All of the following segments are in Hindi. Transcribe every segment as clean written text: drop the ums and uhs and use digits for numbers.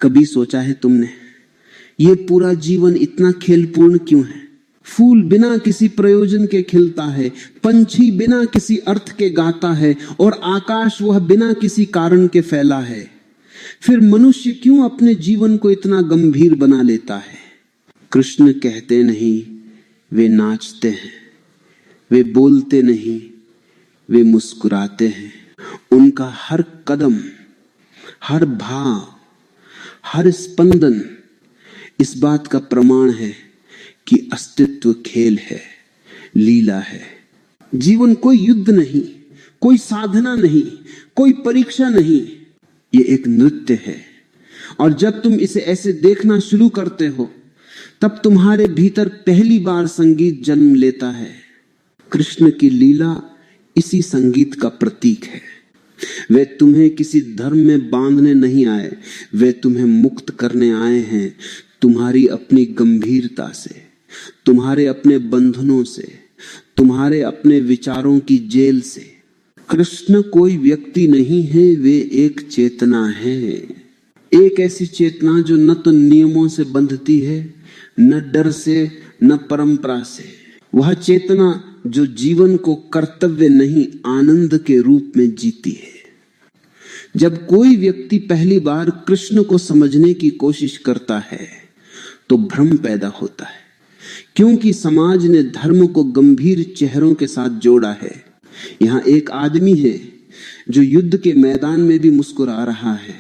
कभी सोचा है तुमने, ये पूरा जीवन इतना खेलपूर्ण क्यों है? फूल बिना किसी प्रयोजन के खिलता है, पंछी बिना किसी अर्थ के गाता है, और आकाश वह बिना किसी कारण के फैला है। फिर मनुष्य क्यों अपने जीवन को इतना गंभीर बना लेता है? कृष्ण कहते नहीं, वे नाचते हैं। वे बोलते नहीं, वे मुस्कुराते हैं। उनका हर कदम, हर भाव, हर स्पंदन इस बात का प्रमाण है कि अस्तित्व खेल है, लीला है। जीवन कोई युद्ध नहीं, कोई साधना नहीं, कोई परीक्षा नहीं, ये एक नृत्य है। और जब तुम इसे ऐसे देखना शुरू करते हो, तब तुम्हारे भीतर पहली बार संगीत जन्म लेता है। कृष्ण की लीला इसी संगीत का प्रतीक है। वे तुम्हें किसी धर्म में बांधने नहीं आए, वे तुम्हें मुक्त करने आए हैं, तुम्हारी अपनी गंभीरता से, तुम्हारे अपने बंधनों से, तुम्हारे अपने विचारों की जेल से। कृष्ण कोई व्यक्ति नहीं है, वे एक चेतना है। एक ऐसी चेतना जो न तो नियमों से बंधती है, न डर से, न परंपरा से। वह चेतना जो जीवन को कर्तव्य नहीं, आनंद के रूप में जीती है। जब कोई व्यक्ति पहली बार कृष्ण को समझने की कोशिश करता है तो भ्रम पैदा होता है, क्योंकि समाज ने धर्म को गंभीर चेहरों के साथ जोड़ा है। यहाँ एक आदमी है जो युद्ध के मैदान में भी मुस्कुरा रहा है,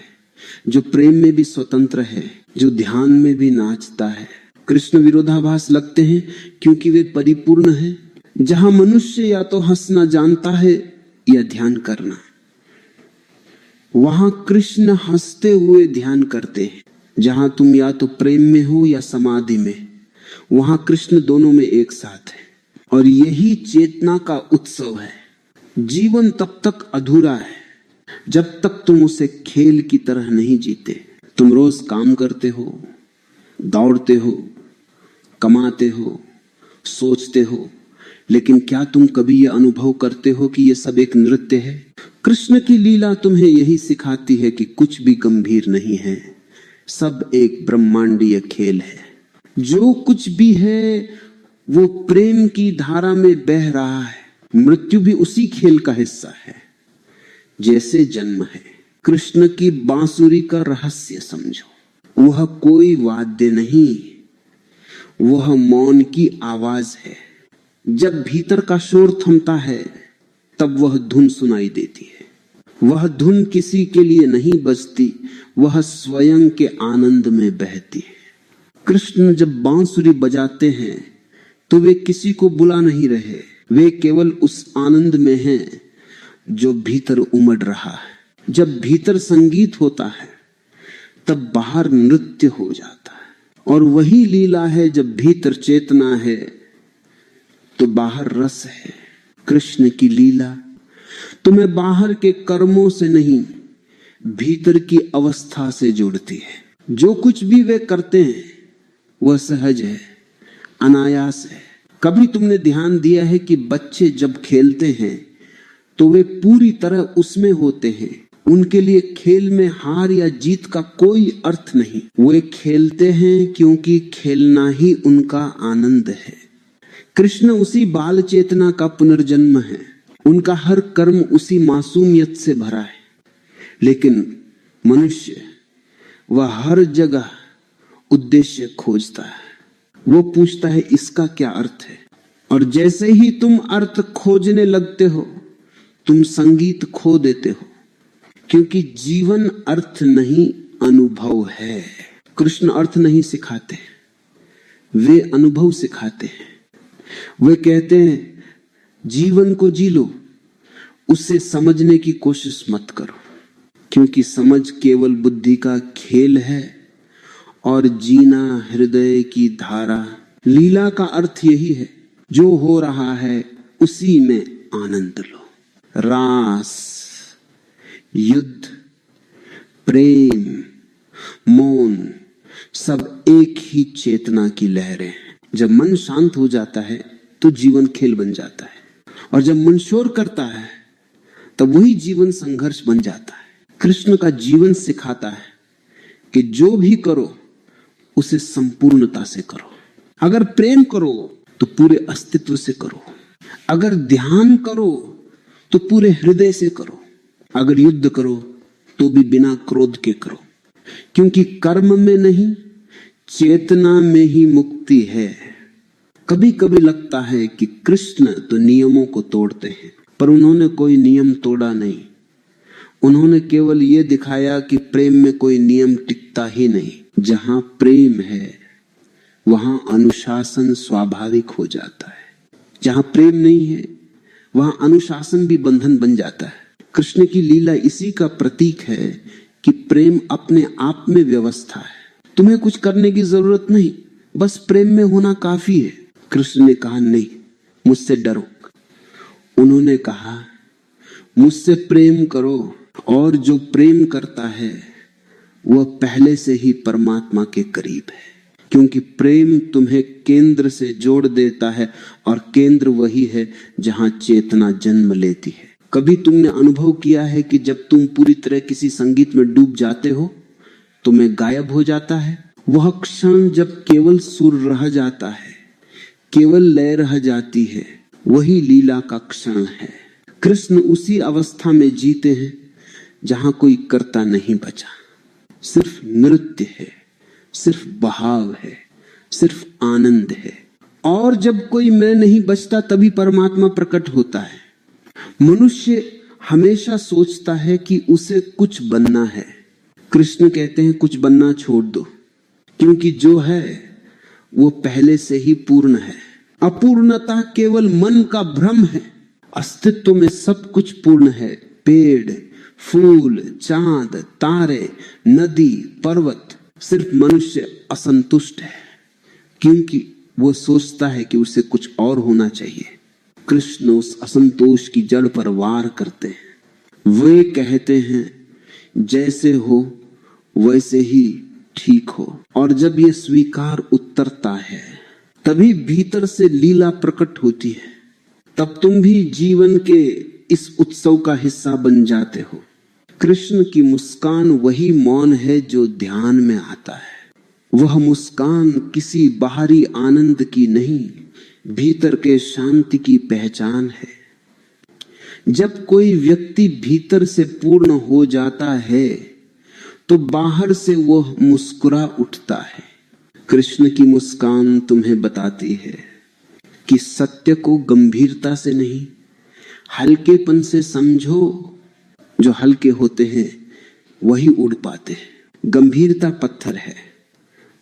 जो प्रेम में भी स्वतंत्र है, जो ध्यान में भी नाचता है। कृष्ण विरोधाभास लगते हैं क्योंकि वे परिपूर्ण हैं। जहां मनुष्य या तो हंसना जानता है या ध्यान करना, वहां कृष्ण हंसते हुए ध्यान करते हैं। जहां तुम या तो प्रेम में हो या समाधि में, वहां कृष्ण दोनों में एक साथ है। और यही चेतना का उत्सव है। जीवन तब तक अधूरा है जब तक तुम उसे खेल की तरह नहीं जीते। तुम रोज काम करते हो, दौड़ते हो, कमाते हो, सोचते हो, लेकिन क्या तुम कभी यह अनुभव करते हो कि यह सब एक नृत्य है? कृष्ण की लीला तुम्हें यही सिखाती है कि कुछ भी गंभीर नहीं है, सब एक ब्रह्मांडीय खेल है। जो कुछ भी है वो प्रेम की धारा में बह रहा है। मृत्यु भी उसी खेल का हिस्सा है जैसे जन्म है। कृष्ण की बांसुरी का रहस्य समझो, वह कोई वाद्य नहीं, वह मौन की आवाज है। जब भीतर का शोर थमता है तब वह धुन सुनाई देती है। वह धुन किसी के लिए नहीं बजती, वह स्वयं के आनंद में बहती है। कृष्ण जब बांसुरी बजाते हैं तो वे किसी को बुला नहीं रहे, वे केवल उस आनंद में हैं जो भीतर उमड़ रहा है। जब भीतर संगीत होता है तब बाहर नृत्य हो जाता है। और वही लीला है, जब भीतर चेतना है तो बाहर रस है। कृष्ण की लीला तुम्हें बाहर के कर्मों से नहीं, भीतर की अवस्था से जोड़ती है। जो कुछ भी वे करते हैं वह सहज है, अनायास है। कभी तुमने ध्यान दिया है कि बच्चे जब खेलते हैं तो वे पूरी तरह उसमें होते हैं। उनके लिए खेल में हार या जीत का कोई अर्थ नहीं। वे खेलते हैं क्योंकि खेलना ही उनका आनंद है। कृष्ण उसी बाल चेतना का पुनर्जन्म है। उनका हर कर्म उसी मासूमियत से भरा है। लेकिन मनुष्य वह हर जगह उद्देश्य खोजता है। वो पूछता है इसका क्या अर्थ है। और जैसे ही तुम अर्थ खोजने लगते हो तुम संगीत खो देते हो, क्योंकि जीवन अर्थ नहीं अनुभव है। कृष्ण अर्थ नहीं सिखाते, वे अनुभव सिखाते हैं। वे कहते हैं जीवन को जी लो, उसे समझने की कोशिश मत करो, क्योंकि समझ केवल बुद्धि का खेल है और जीना हृदय की धारा। लीला का अर्थ यही है, जो हो रहा है उसी में आनंद लो। रास, युद्ध, प्रेम, मौन सब एक ही चेतना की लहरें हैं। जब मन शांत हो जाता है तो जीवन खेल बन जाता है, और जब मन शोर करता है तब वही जीवन संघर्ष बन जाता है। कृष्ण का जीवन सिखाता है कि जो भी करो उसे संपूर्णता से करो। अगर प्रेम करो तो पूरे अस्तित्व से करो, अगर ध्यान करो तो पूरे हृदय से करो, अगर युद्ध करो तो भी बिना क्रोध के करो, क्योंकि कर्म में नहीं चेतना में ही मुक्ति है। कभी कभी लगता है कि कृष्ण तो नियमों को तोड़ते हैं, पर उन्होंने कोई नियम तोड़ा नहीं। उन्होंने केवल ये दिखाया कि प्रेम में कोई नियम टिकता ही नहीं। जहां प्रेम है वहां अनुशासन स्वाभाविक हो जाता है। जहां प्रेम नहीं है वहां अनुशासन भी बंधन बन जाता है। कृष्ण की लीला इसी का प्रतीक है कि प्रेम अपने आप में व्यवस्था है। तुम्हें कुछ करने की जरूरत नहीं, बस प्रेम में होना काफी है। कृष्ण ने कहा नहीं, मुझसे डरो। उन्होंने कहा मुझसे प्रेम करो, और जो प्रेम करता है वह पहले से ही परमात्मा के करीब है, क्योंकि प्रेम तुम्हें केंद्र से जोड़ देता है, और केंद्र वही है जहां चेतना जन्म लेती है। कभी तुमने अनुभव किया है कि जब तुम पूरी तरह किसी संगीत में डूब जाते हो तो मैं गायब हो जाता है? वह क्षण जब केवल सुर रह जाता है, केवल लय रह जाती है, वही लीला का क्षण है। कृष्ण उसी अवस्था में जीते हैं जहां कोई कर्ता नहीं बचा, सिर्फ नृत्य है, सिर्फ बहाव है, सिर्फ आनंद है। और जब कोई मैं नहीं बचता तभी परमात्मा प्रकट होता है। मनुष्य हमेशा सोचता है कि उसे कुछ बनना है। कृष्ण कहते हैं कुछ बनना छोड़ दो, क्योंकि जो है वो पहले से ही पूर्ण है। अपूर्णता केवल मन का भ्रम है। अस्तित्व में सब कुछ पूर्ण है। पेड़, फूल, चांद, तारे, नदी, पर्वत। सिर्फ मनुष्य असंतुष्ट है, क्योंकि वो सोचता है कि उसे कुछ और होना चाहिए। कृष्ण उस असंतोष की जड़ पर वार करते हैं। वे कहते हैं जैसे हो वैसे ही ठीक हो। और जब ये स्वीकार उतरता है तभी भीतर से लीला प्रकट होती है। तब तुम भी जीवन के इस उत्सव का हिस्सा बन जाते हो। कृष्ण की मुस्कान वही मौन है जो ध्यान में आता है। वह मुस्कान किसी बाहरी आनंद की नहीं, भीतर के शांति की पहचान है। जब कोई व्यक्ति भीतर से पूर्ण हो जाता है तो बाहर से वह मुस्कुरा उठता है। कृष्ण की मुस्कान तुम्हें बताती है कि सत्य को गंभीरता से नहीं, हल्केपन से समझो। जो हल्के होते हैं वही उड़ पाते हैं। गंभीरता पत्थर है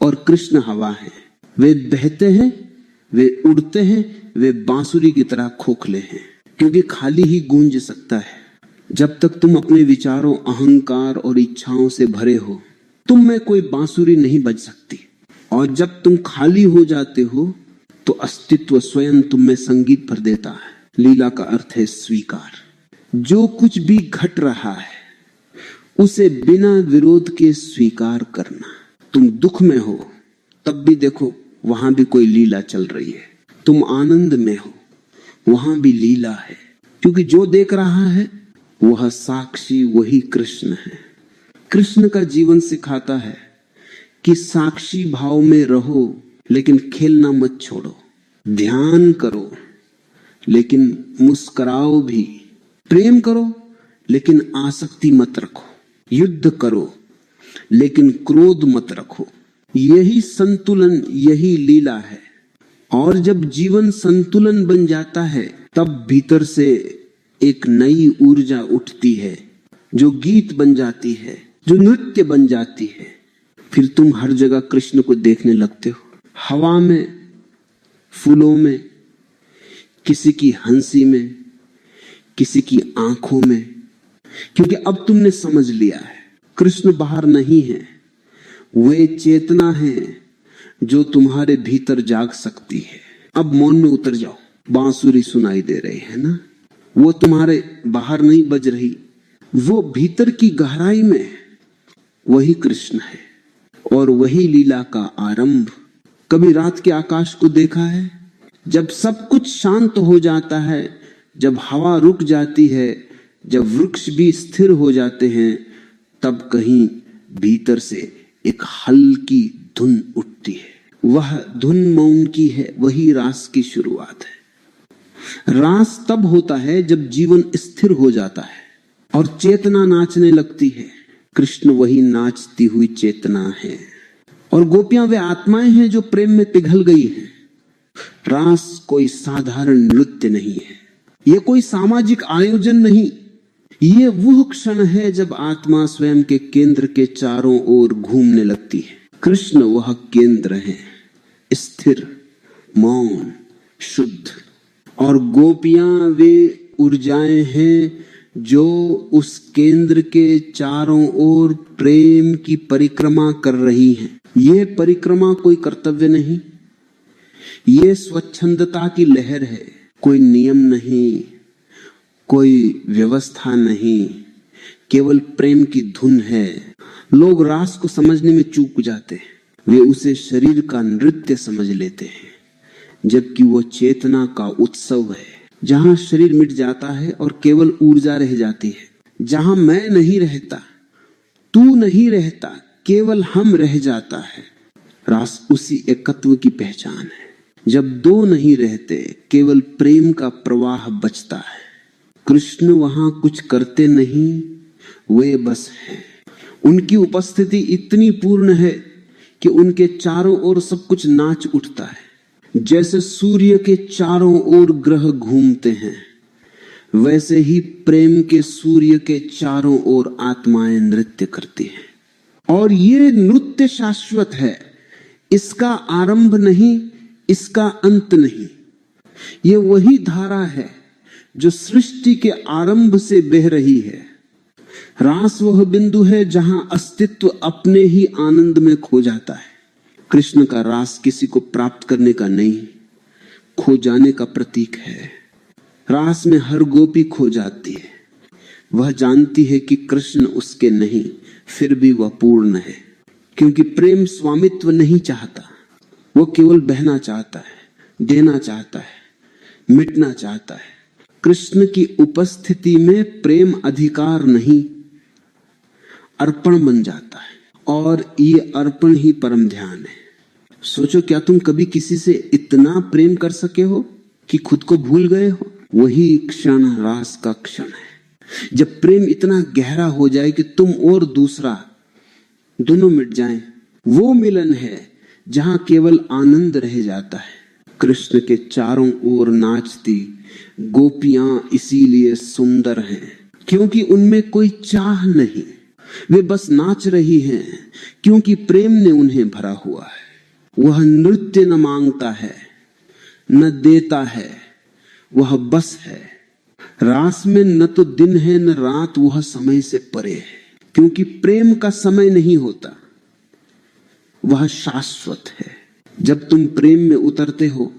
और कृष्ण हवा है। वे बहते हैं, वे उड़ते हैं, वे बांसुरी की तरह खोखले हैं, क्योंकि खाली ही गूंज सकता है। जब तक तुम अपने विचारों, अहंकार और इच्छाओं से भरे हो, तुम में कोई बांसुरी नहीं बज सकती। और जब तुम खाली हो जाते हो तो अस्तित्व स्वयं तुम में संगीत भर देता है। लीला का अर्थ है स्वीकार। जो कुछ भी घट रहा है उसे बिना विरोध के स्वीकार करना। तुम दुख में हो तब भी देखो वहां भी कोई लीला चल रही है। तुम आनंद में हो वहां भी लीला है, क्योंकि जो देख रहा है वह साक्षी वही कृष्ण है। कृष्ण का जीवन सिखाता है कि साक्षी भाव में रहो, लेकिन खेलना मत छोड़ो। ध्यान करो लेकिन मुस्कुराओ भी। प्रेम करो लेकिन आसक्ति मत रखो। युद्ध करो लेकिन क्रोध मत रखो। यही संतुलन, यही लीला है। और जब जीवन संतुलन बन जाता है तब भीतर से एक नई ऊर्जा उठती है, जो गीत बन जाती है, जो नृत्य बन जाती है। फिर तुम हर जगह कृष्ण को देखने लगते हो। हवा में, फूलों में, किसी की हंसी में, किसी की आंखों में, क्योंकि अब तुमने समझ लिया है कृष्ण बाहर नहीं है। वे चेतना है जो तुम्हारे भीतर जाग सकती है। अब मौन में उतर जाओ। बांसुरी सुनाई दे रही है ना, वो तुम्हारे बाहर नहीं बज रही, वो भीतर की गहराई में। वही कृष्ण है और वही लीला का आरंभ। कभी रात के आकाश को देखा है? जब सब कुछ शांत हो जाता है, जब हवा रुक जाती है, जब वृक्ष भी स्थिर हो जाते हैं, तब कहीं भीतर से एक हल्की धुन उठती है। वह धुन मौन की है, वही रास की शुरुआत है। रास तब होता है जब जीवन स्थिर हो जाता है और चेतना नाचने लगती है। कृष्ण वही नाचती हुई चेतना है और गोपियां वे आत्माएं हैं जो प्रेम में पिघल गई हैं। रास कोई साधारण नृत्य नहीं है, यह कोई सामाजिक आयोजन नहीं, ये वह क्षण है जब आत्मा स्वयं के केंद्र के चारों ओर घूमने लगती है। कृष्ण वह केंद्र है, स्थिर, मौन, शुद्ध, और गोपियां वे ऊर्जाएं हैं जो उस केंद्र के चारों ओर प्रेम की परिक्रमा कर रही हैं। ये परिक्रमा कोई कर्तव्य नहीं, ये स्वच्छंदता की लहर है। कोई नियम नहीं, कोई व्यवस्था नहीं, केवल प्रेम की धुन है। लोग रास को समझने में चूक जाते हैं, वे उसे शरीर का नृत्य समझ लेते हैं, जबकि वो चेतना का उत्सव है, जहां शरीर मिट जाता है और केवल ऊर्जा रह जाती है, जहां मैं नहीं रहता, तू नहीं रहता, केवल हम रह जाता है। रास उसी एकत्व की पहचान है। जब दो नहीं रहते, केवल प्रेम का प्रवाह बचता है। कृष्ण वहां कुछ करते नहीं, वे बस हैं। उनकी उपस्थिति इतनी पूर्ण है कि उनके चारों ओर सब कुछ नाच उठता है। जैसे सूर्य के चारों ओर ग्रह घूमते हैं, वैसे ही प्रेम के सूर्य के चारों ओर आत्माएं नृत्य करती हैं। और ये नृत्य शाश्वत है, इसका आरंभ नहीं, इसका अंत नहीं। ये वही धारा है जो सृष्टि के आरंभ से बह रही है। रास वह बिंदु है जहां अस्तित्व अपने ही आनंद में खो जाता है। कृष्ण का रास किसी को प्राप्त करने का नहीं, खो जाने का प्रतीक है। रास में हर गोपी खो जाती है। वह जानती है कि कृष्ण उसके नहीं, फिर भी वह पूर्ण है, क्योंकि प्रेम स्वामित्व नहीं चाहता, वो केवल बहना चाहता है, देना चाहता है, मिटना चाहता है। कृष्ण की उपस्थिति में प्रेम अधिकार नहीं, अर्पण बन जाता है, और ये अर्पण ही परम ध्यान है। सोचो, क्या तुम कभी किसी से इतना प्रेम कर सके हो कि खुद को भूल गए हो? वही क्षण रास का क्षण है, जब प्रेम इतना गहरा हो जाए कि तुम और दूसरा दोनों मिट जाएं। वो मिलन है जहां केवल आनंद रह जाता है। कृष्ण के चारों ओर नाचती गोपियां इसीलिए सुंदर हैं, क्योंकि उनमें कोई चाह नहीं, वे बस नाच रही हैं, क्योंकि प्रेम ने उन्हें भरा हुआ है। वह नृत्य न मांगता है, न देता है, वह बस है। रास में न तो दिन है न रात, वह समय से परे है, क्योंकि प्रेम का समय नहीं होता, वह शाश्वत है। जब तुम प्रेम में उतरते हो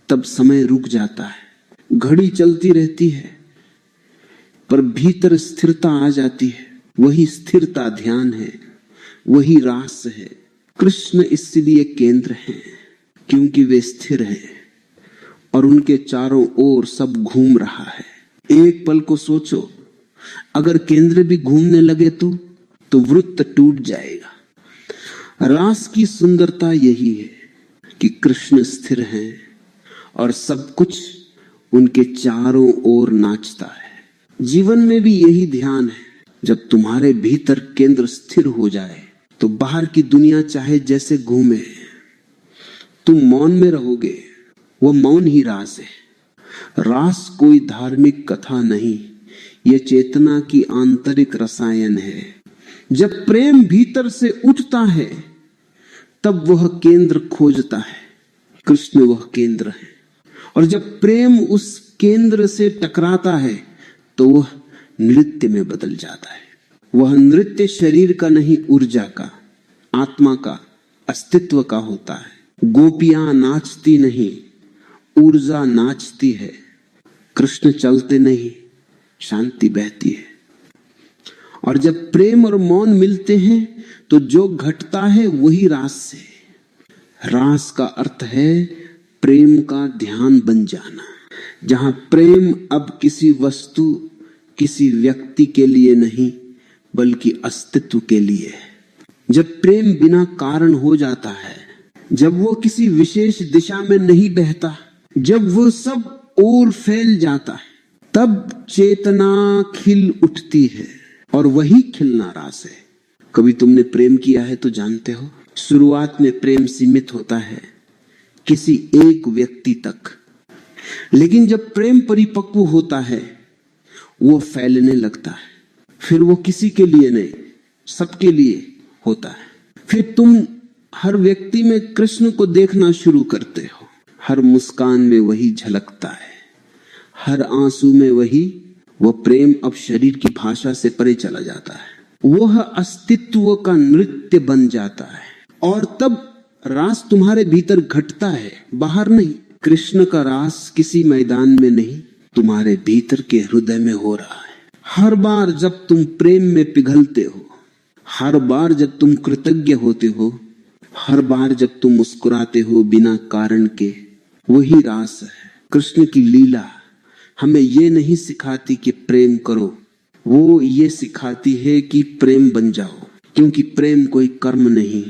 तब समय रुक जाता है, घड़ी चलती रहती है, पर भीतर स्थिरता आ जाती है। वही स्थिरता ध्यान है, वही रास है। कृष्ण इसलिए केंद्र हैं, क्योंकि वे स्थिर हैं और उनके चारों ओर सब घूम रहा है। एक पल को सोचो, अगर केंद्र भी घूमने लगे तो वृत्त टूट जाएगा। रास की सुंदरता यही है कि कृष्ण स्थिर हैं और सब कुछ उनके चारों ओर नाचता है। जीवन में भी यही ध्यान है। जब तुम्हारे भीतर केंद्र स्थिर हो जाए तो बाहर की दुनिया चाहे जैसे घूमे, तुम मौन में रहोगे। वो मौन ही रास है। रास कोई धार्मिक कथा नहीं, यह चेतना की आंतरिक रसायन है। जब प्रेम भीतर से उठता है तब वह केंद्र खोजता है। कृष्ण वह केंद्र है, और जब प्रेम उस केंद्र से टकराता है तो वह नृत्य में बदल जाता है। वह नृत्य शरीर का नहीं, ऊर्जा का, आत्मा का, अस्तित्व का होता है। गोपियां नाचती नहीं, ऊर्जा नाचती है। कृष्ण चलते नहीं, शांति बहती है। और जब प्रेम और मौन मिलते हैं तो जो घटता है वही रास से। रास का अर्थ है प्रेम का ध्यान बन जाना, जहां प्रेम अब किसी वस्तु, किसी व्यक्ति के लिए नहीं, बल्कि अस्तित्व के लिए है। जब प्रेम बिना कारण हो जाता है, जब वो किसी विशेष दिशा में नहीं बहता, जब वो सब ओर फैल जाता है, तब चेतना खिल उठती है और वही खिलना रास है। कभी तुमने प्रेम किया है तो जानते हो, शुरुआत में प्रेम सीमित होता है किसी एक व्यक्ति तक, लेकिन जब प्रेम परिपक्व होता है वो फैलने लगता है। फिर वो किसी के लिए नहीं, सबके लिए होता है। फिर तुम हर व्यक्ति में कृष्ण को देखना शुरू करते हो। हर मुस्कान में वही झलकता है, हर आंसू में वही। वो प्रेम अब शरीर की भाषा से परे चला जाता है, वह अस्तित्व का नृत्य बन जाता है। और तब रास तुम्हारे भीतर घटता है, बाहर नहीं। कृष्ण का रास किसी मैदान में नहीं, तुम्हारे भीतर के हृदय में हो रहा है। हर बार जब तुम प्रेम में पिघलते हो, हर बार जब तुम कृतज्ञ होते हो, हर बार जब तुम मुस्कुराते हो बिना कारण के, वही रास है। कृष्ण की लीला हमें ये नहीं सिखाती कि प्रेम करो, वो ये सिखाती है कि प्रेम बन जाओ। क्योंकि प्रेम कोई कर्म नहीं,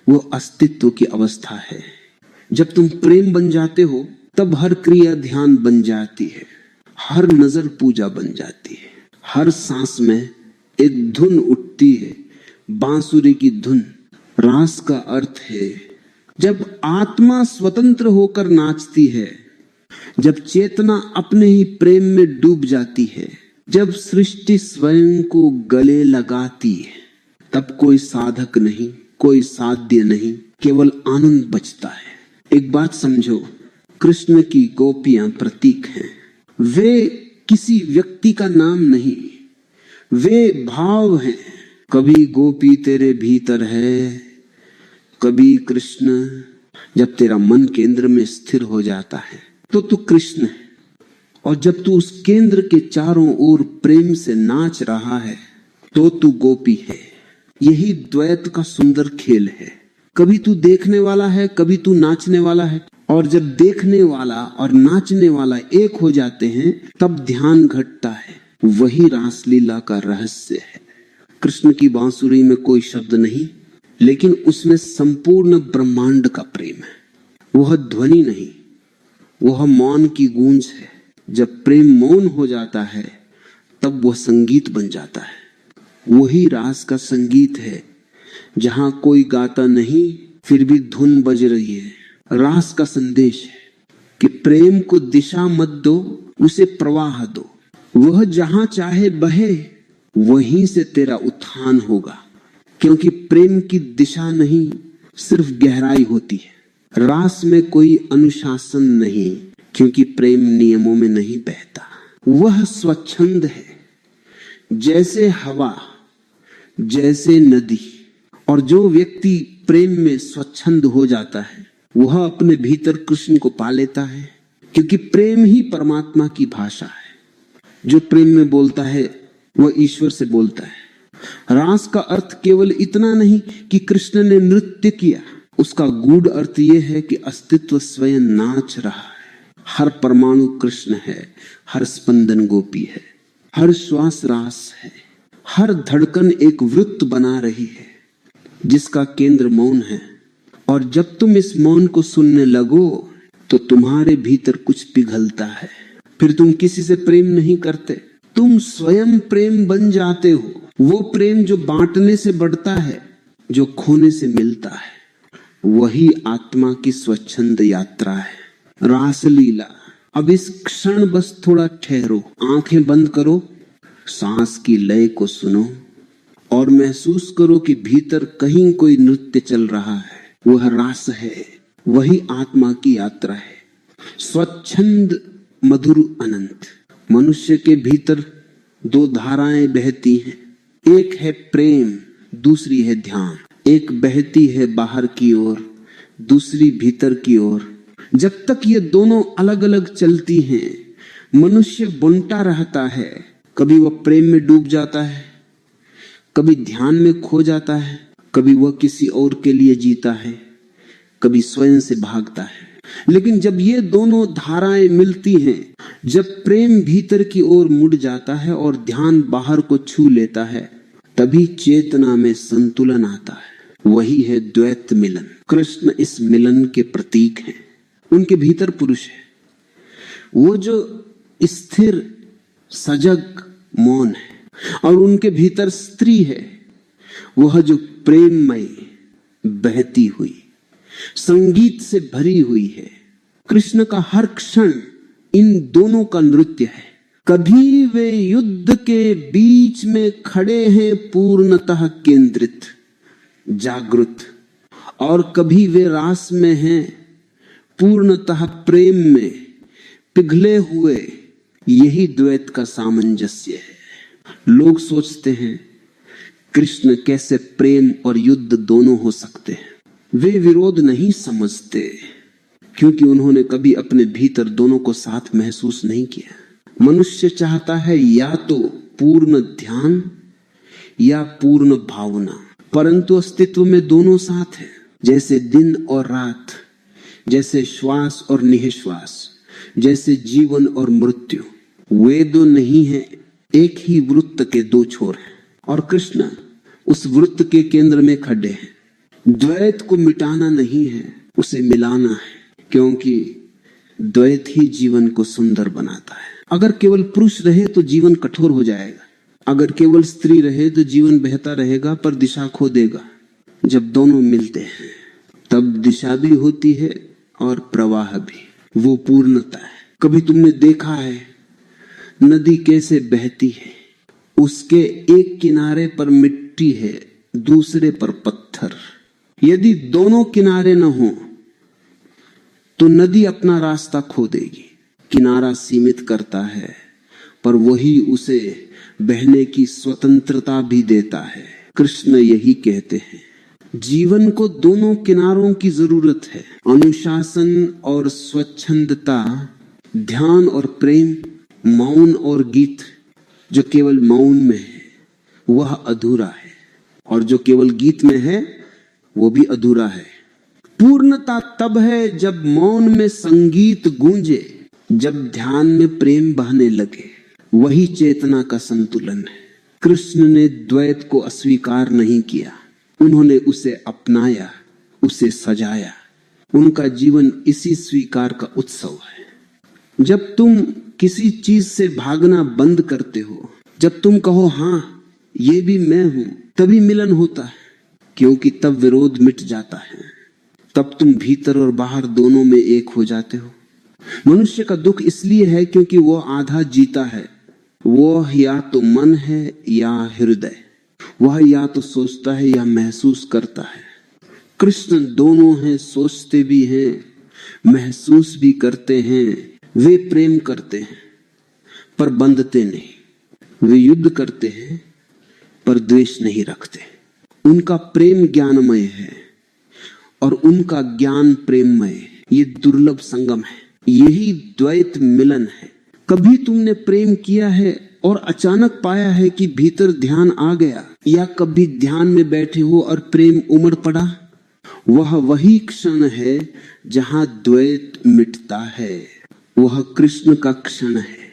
वो अस्तित्व की अवस्था है। जब तुम प्रेम बन जाते हो तब हर क्रिया ध्यान बन जाती है, हर नजर पूजा बन जाती है, हर सांस में एक धुन उठती है, बांसुरी की धुन। रास का अर्थ है जब आत्मा स्वतंत्र होकर नाचती है, जब चेतना अपने ही प्रेम में डूब जाती है, जब सृष्टि स्वयं को गले लगाती है, तब कोई साधक नहीं, कोई साध्य नहीं, केवल आनंद बचता है। एक बात समझो, कृष्ण की गोपियां प्रतीक हैं। वे किसी व्यक्ति का नाम नहीं, वे भाव हैं। कभी गोपी तेरे भीतर है, कभी कृष्ण। जब तेरा मन केंद्र में स्थिर हो जाता है तो तू कृष्ण है, और जब तू उस केंद्र के चारों ओर प्रेम से नाच रहा है तो तू गोपी है। यही द्वैत का सुंदर खेल है। कभी तू देखने वाला है, कभी तू नाचने वाला है। और जब देखने वाला और नाचने वाला एक हो जाते हैं तब ध्यान घटता है। वही रासलीला का रहस्य है। कृष्ण की बांसुरी में कोई शब्द नहीं, लेकिन उसमें संपूर्ण ब्रह्मांड का प्रेम है। वह ध्वनि नहीं, वह मौन की गूंज है। जब प्रेम मौन हो जाता है तब वह संगीत बन जाता है। वही रास का संगीत है, जहां कोई गाता नहीं फिर भी धुन बज रही है। रास का संदेश है कि प्रेम को दिशा मत दो, उसे प्रवाह दो। वह जहां चाहे बहे, वहीं से तेरा उत्थान होगा। क्योंकि प्रेम की दिशा नहीं, सिर्फ गहराई होती है। रास में कोई अनुशासन नहीं, क्योंकि प्रेम नियमों में नहीं बहता। वह स्वच्छंद है, जैसे हवा, जैसे नदी। और जो व्यक्ति प्रेम में स्वच्छंद हो जाता है वह अपने भीतर कृष्ण को पा लेता है, क्योंकि प्रेम ही परमात्मा की भाषा है। जो प्रेम में बोलता है वह ईश्वर से बोलता है। रास का अर्थ केवल इतना नहीं कि कृष्ण ने नृत्य किया, उसका गूढ़ अर्थ यह है कि अस्तित्व स्वयं नाच रहा है। हर परमाणु कृष्ण है, हर स्पंदन गोपी है, हर श्वास रास है, हर धड़कन एक वृत्त बना रही है जिसका केंद्र मौन है। और जब तुम इस मौन को सुनने लगो तो तुम्हारे भीतर कुछ पिघलता है। फिर तुम किसी से प्रेम नहीं करते, तुम स्वयं प्रेम बन जाते हो। वो प्रेम जो बांटने से बढ़ता है, जो खोने से मिलता है, वही आत्मा की स्वच्छंद यात्रा है, रासलीला। अब इस क्षण बस थोड़ा ठहरो, आंखें बंद करो, सांस की लय को सुनो और महसूस करो कि भीतर कहीं कोई नृत्य चल रहा है। वह रास है, वही आत्मा की यात्रा है। स्वच्छंद मधुर अनंत। मनुष्य के भीतर दो धाराएं बहती हैं, एक है प्रेम, दूसरी है ध्यान। एक बहती है बाहर की ओर, दूसरी भीतर की ओर। जब तक ये दोनों अलग अलग चलती हैं, मनुष्य बुनता रहता है। कभी वह प्रेम में डूब जाता है, कभी ध्यान में खो जाता है, कभी वह किसी और के लिए जीता है, कभी स्वयं से भागता है। लेकिन जब ये दोनों धाराएं मिलती हैं, जब प्रेम भीतर की ओर मुड़ जाता है और ध्यान बाहर को छू लेता है, तभी चेतना में संतुलन आता है। वही है द्वैत मिलन। कृष्ण इस मिलन के प्रतीक हैं। उनके भीतर पुरुष है, वो जो स्थिर सजग मौन है, और उनके भीतर स्त्री है, वह जो प्रेममय बहती हुई संगीत से भरी हुई है। कृष्ण का हर क्षण इन दोनों का नृत्य है। कभी वे युद्ध के बीच में खड़े हैं पूर्णतः केंद्रित जागृत, और कभी वे रास में हैं पूर्णतः प्रेम में पिघले हुए। यही द्वैत का सामंजस्य है। लोग सोचते हैं कृष्ण कैसे प्रेम और युद्ध दोनों हो सकते हैं। वे विरोध नहीं समझते, क्योंकि उन्होंने कभी अपने भीतर दोनों को साथ महसूस नहीं किया। मनुष्य चाहता है या तो पूर्ण ध्यान या पूर्ण भावना, परंतु अस्तित्व में दोनों साथ है। जैसे दिन और रात, जैसे श्वास और निःश्वास, जैसे जीवन और मृत्यु, वे दो नहीं है, एक ही वृत्त के दो छोर हैं, और कृष्ण उस वृत्त के केंद्र में खड़े हैं। द्वैत को मिटाना नहीं है, उसे मिलाना है, क्योंकि द्वैत ही जीवन को सुंदर बनाता है। अगर केवल पुरुष रहे तो जीवन कठोर हो जाएगा, अगर केवल स्त्री रहे तो जीवन बहता रहेगा पर दिशा खो देगा। जब दोनों मिलते हैं तब दिशा भी होती है और प्रवाह भी, वो पूर्णता है। कभी तुमने देखा है नदी कैसे बहती है? उसके एक किनारे पर मिट्टी है, दूसरे पर पत्थर। यदि दोनों किनारे न हो तो नदी अपना रास्ता खो देगी। किनारा सीमित करता है, पर वही उसे बहने की स्वतंत्रता भी देता है। कृष्ण यही कहते हैं, जीवन को दोनों किनारों की जरूरत है। अनुशासन और स्वच्छंदता, ध्यान और प्रेम, मौन और गीत। जो केवल मौन में है वह अधूरा है, और जो केवल गीत में है वो भी अधूरा है। पूर्णता तब है जब मौन में संगीत गूंजे, जब ध्यान में प्रेम बहने लगे। वही चेतना का संतुलन है। कृष्ण ने द्वैत को अस्वीकार नहीं किया, उन्होंने उसे अपनाया, उसे सजाया। उनका जीवन इसी स्वीकार का उत्सव है। जब तुम किसी चीज से भागना बंद करते हो, जब तुम कहो हाँ ये भी मैं हूं, तभी मिलन होता है, क्योंकि तब विरोध मिट जाता है। तब तुम भीतर और बाहर दोनों में एक हो जाते हो। मनुष्य का दुख इसलिए है क्योंकि वो आधा जीता है। वो या तो मन है या हृदय, वह या तो सोचता है या महसूस करता है। कृष्ण दोनों हैं, सोचते भी हैं, महसूस भी करते हैं। वे प्रेम करते हैं पर बंधते नहीं। वे युद्ध करते हैं पर द्वेष नहीं रखते। उनका प्रेम ज्ञानमय है और उनका ज्ञान प्रेममय। ये दुर्लभ संगम है, यही द्वैत मिलन है। कभी तुमने प्रेम किया है और अचानक पाया है कि भीतर ध्यान आ गया, या कभी ध्यान में बैठे हो और प्रेम उमड़ पड़ा? वह वही क्षण है जहां द्वैत मिटता है। वह कृष्ण का क्षण है।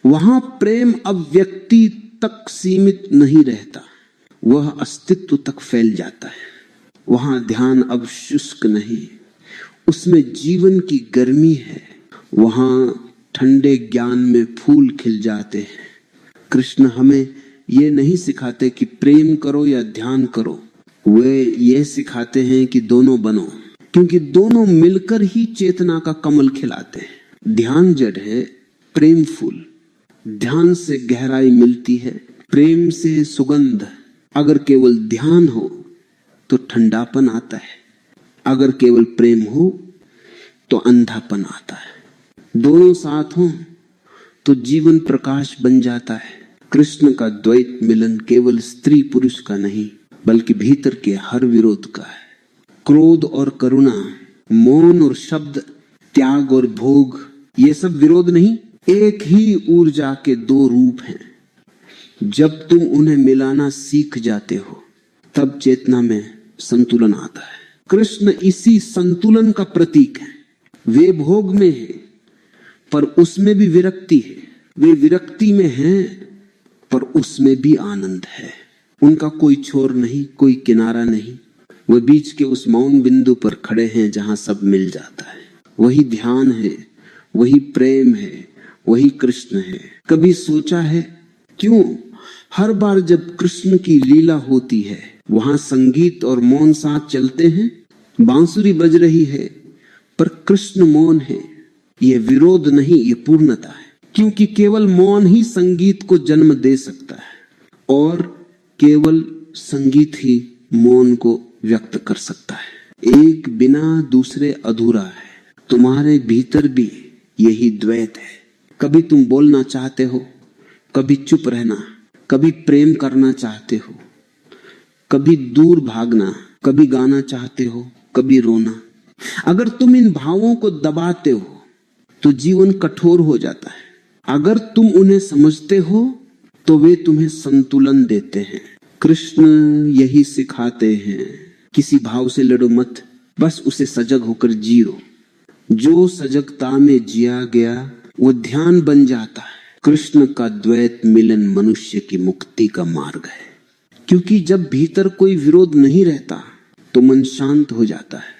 वहां प्रेम अब व्यक्ति तक सीमित नहीं रहता, वह अस्तित्व तक फैल जाता है। वहां ध्यान अब शुष्क नहीं, उसमें जीवन की गर्मी है। वहां ठंडे ज्ञान में फूल खिल जाते हैं। कृष्ण हमें ये नहीं सिखाते कि प्रेम करो या ध्यान करो, वे ये सिखाते हैं कि दोनों बनो, क्योंकि दोनों मिलकर ही चेतना का कमल खिलाते हैं। ध्यान जड़ है, प्रेम फूल। ध्यान से गहराई मिलती है, प्रेम से सुगंध। अगर केवल ध्यान हो तो ठंडापन आता है, अगर केवल प्रेम हो तो अंधापन आता है। दोनों साथ हों तो जीवन प्रकाश बन जाता है। कृष्ण का द्वैत मिलन केवल स्त्री पुरुष का नहीं, बल्कि भीतर के हर विरोध का है। क्रोध और करुणा, मौन और शब्द, त्याग और भोग, ये सब विरोध नहीं, एक ही ऊर्जा के दो रूप हैं। जब तुम उन्हें मिलाना सीख जाते हो तब चेतना में संतुलन आता है। कृष्ण इसी संतुलन का प्रतीक है। वे भोग में है पर उसमें भी विरक्ति है, वे विरक्ति में हैं पर उसमें भी आनंद है। उनका कोई छोर नहीं, कोई किनारा नहीं। वे बीच के उस मौन बिंदु पर खड़े हैं जहां सब मिल जाता है। वही ध्यान है, वही प्रेम है, वही कृष्ण है। कभी सोचा है क्यों हर बार जब कृष्ण की लीला होती है वहां संगीत और मौन साथ चलते हैं? बांसुरी बज रही है पर कृष्ण मौन है। यह विरोध नहीं, यह पूर्णता है, क्योंकि केवल मौन ही संगीत को जन्म दे सकता है और केवल संगीत ही मौन को व्यक्त कर सकता है। एक बिना दूसरे अधूरा है। तुम्हारे भीतर भी यही द्वैत है। कभी तुम बोलना चाहते हो, कभी चुप रहना, कभी प्रेम करना चाहते हो, कभी दूर भागना, कभी गाना चाहते हो, कभी रोना। अगर तुम इन भावों को दबाते हो तो जीवन कठोर हो जाता है। अगर तुम उन्हें समझते हो तो वे तुम्हें संतुलन देते हैं। कृष्ण यही सिखाते हैं, किसी भाव से लड़ो मत, बस उसे सजग होकर जियो। जो सजगता में जिया गया वो ध्यान बन जाता है। कृष्ण का द्वैत मिलन मनुष्य की मुक्ति का मार्ग है, क्योंकि जब भीतर कोई विरोध नहीं रहता तो मन शांत हो जाता है,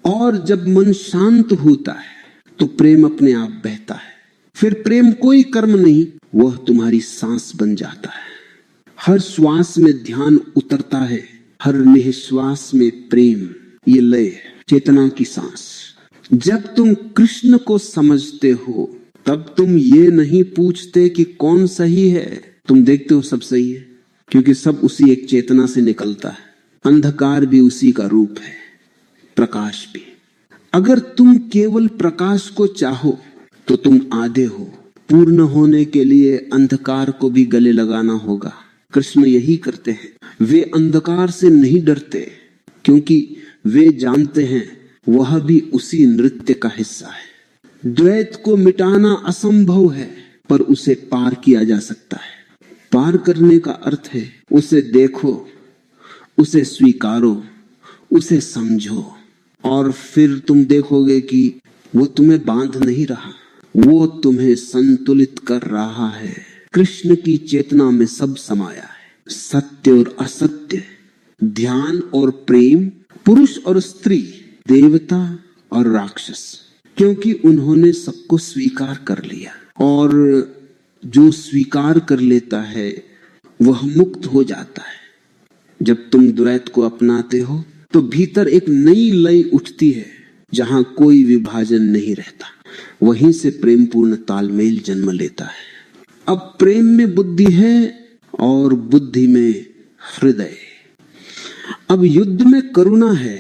और जब मन शांत होता है तो प्रेम अपने आप बहता है। फिर प्रेम कोई कर्म नहीं, वह तुम्हारी सांस बन जाता है। हर श्वास में ध्यान उतरता है, हर निश्वास में प्रेम। ये लय है, चेतना की सांस। जब तुम कृष्ण को समझते हो तब तुम ये नहीं पूछते कि कौन सही है, तुम देखते हो सब सही है, क्योंकि सब उसी एक चेतना से निकलता है। अंधकार भी उसी का रूप है, प्रकाश भी। अगर तुम केवल प्रकाश को चाहो तो तुम आधे हो। पूर्ण होने के लिए अंधकार को भी गले लगाना होगा। कृष्ण यही करते हैं। वे अंधकार से नहीं डरते, क्योंकि वे जानते हैं वह भी उसी नृत्य का हिस्सा है। द्वैत को मिटाना असंभव है, पर उसे पार किया जा सकता है। पार करने का अर्थ है उसे देखो, उसे स्वीकारो, उसे समझो, और फिर तुम देखोगे कि वो तुम्हें बांध नहीं रहा, वो तुम्हें संतुलित कर रहा है। कृष्ण की चेतना में सब समाया है, सत्य और असत्य, ध्यान और प्रेम, पुरुष और स्त्री, देवता और राक्षस, क्योंकि उन्होंने सबको स्वीकार कर लिया। और जो स्वीकार कर लेता है वह मुक्त हो जाता है। जब तुम द्वैत को अपनाते हो तो भीतर एक नई लय उठती है जहां कोई विभाजन नहीं रहता। वहीं से प्रेम पूर्ण तालमेल जन्म लेता है। अब प्रेम में बुद्धि है और बुद्धि में हृदय। अब युद्ध में करुणा है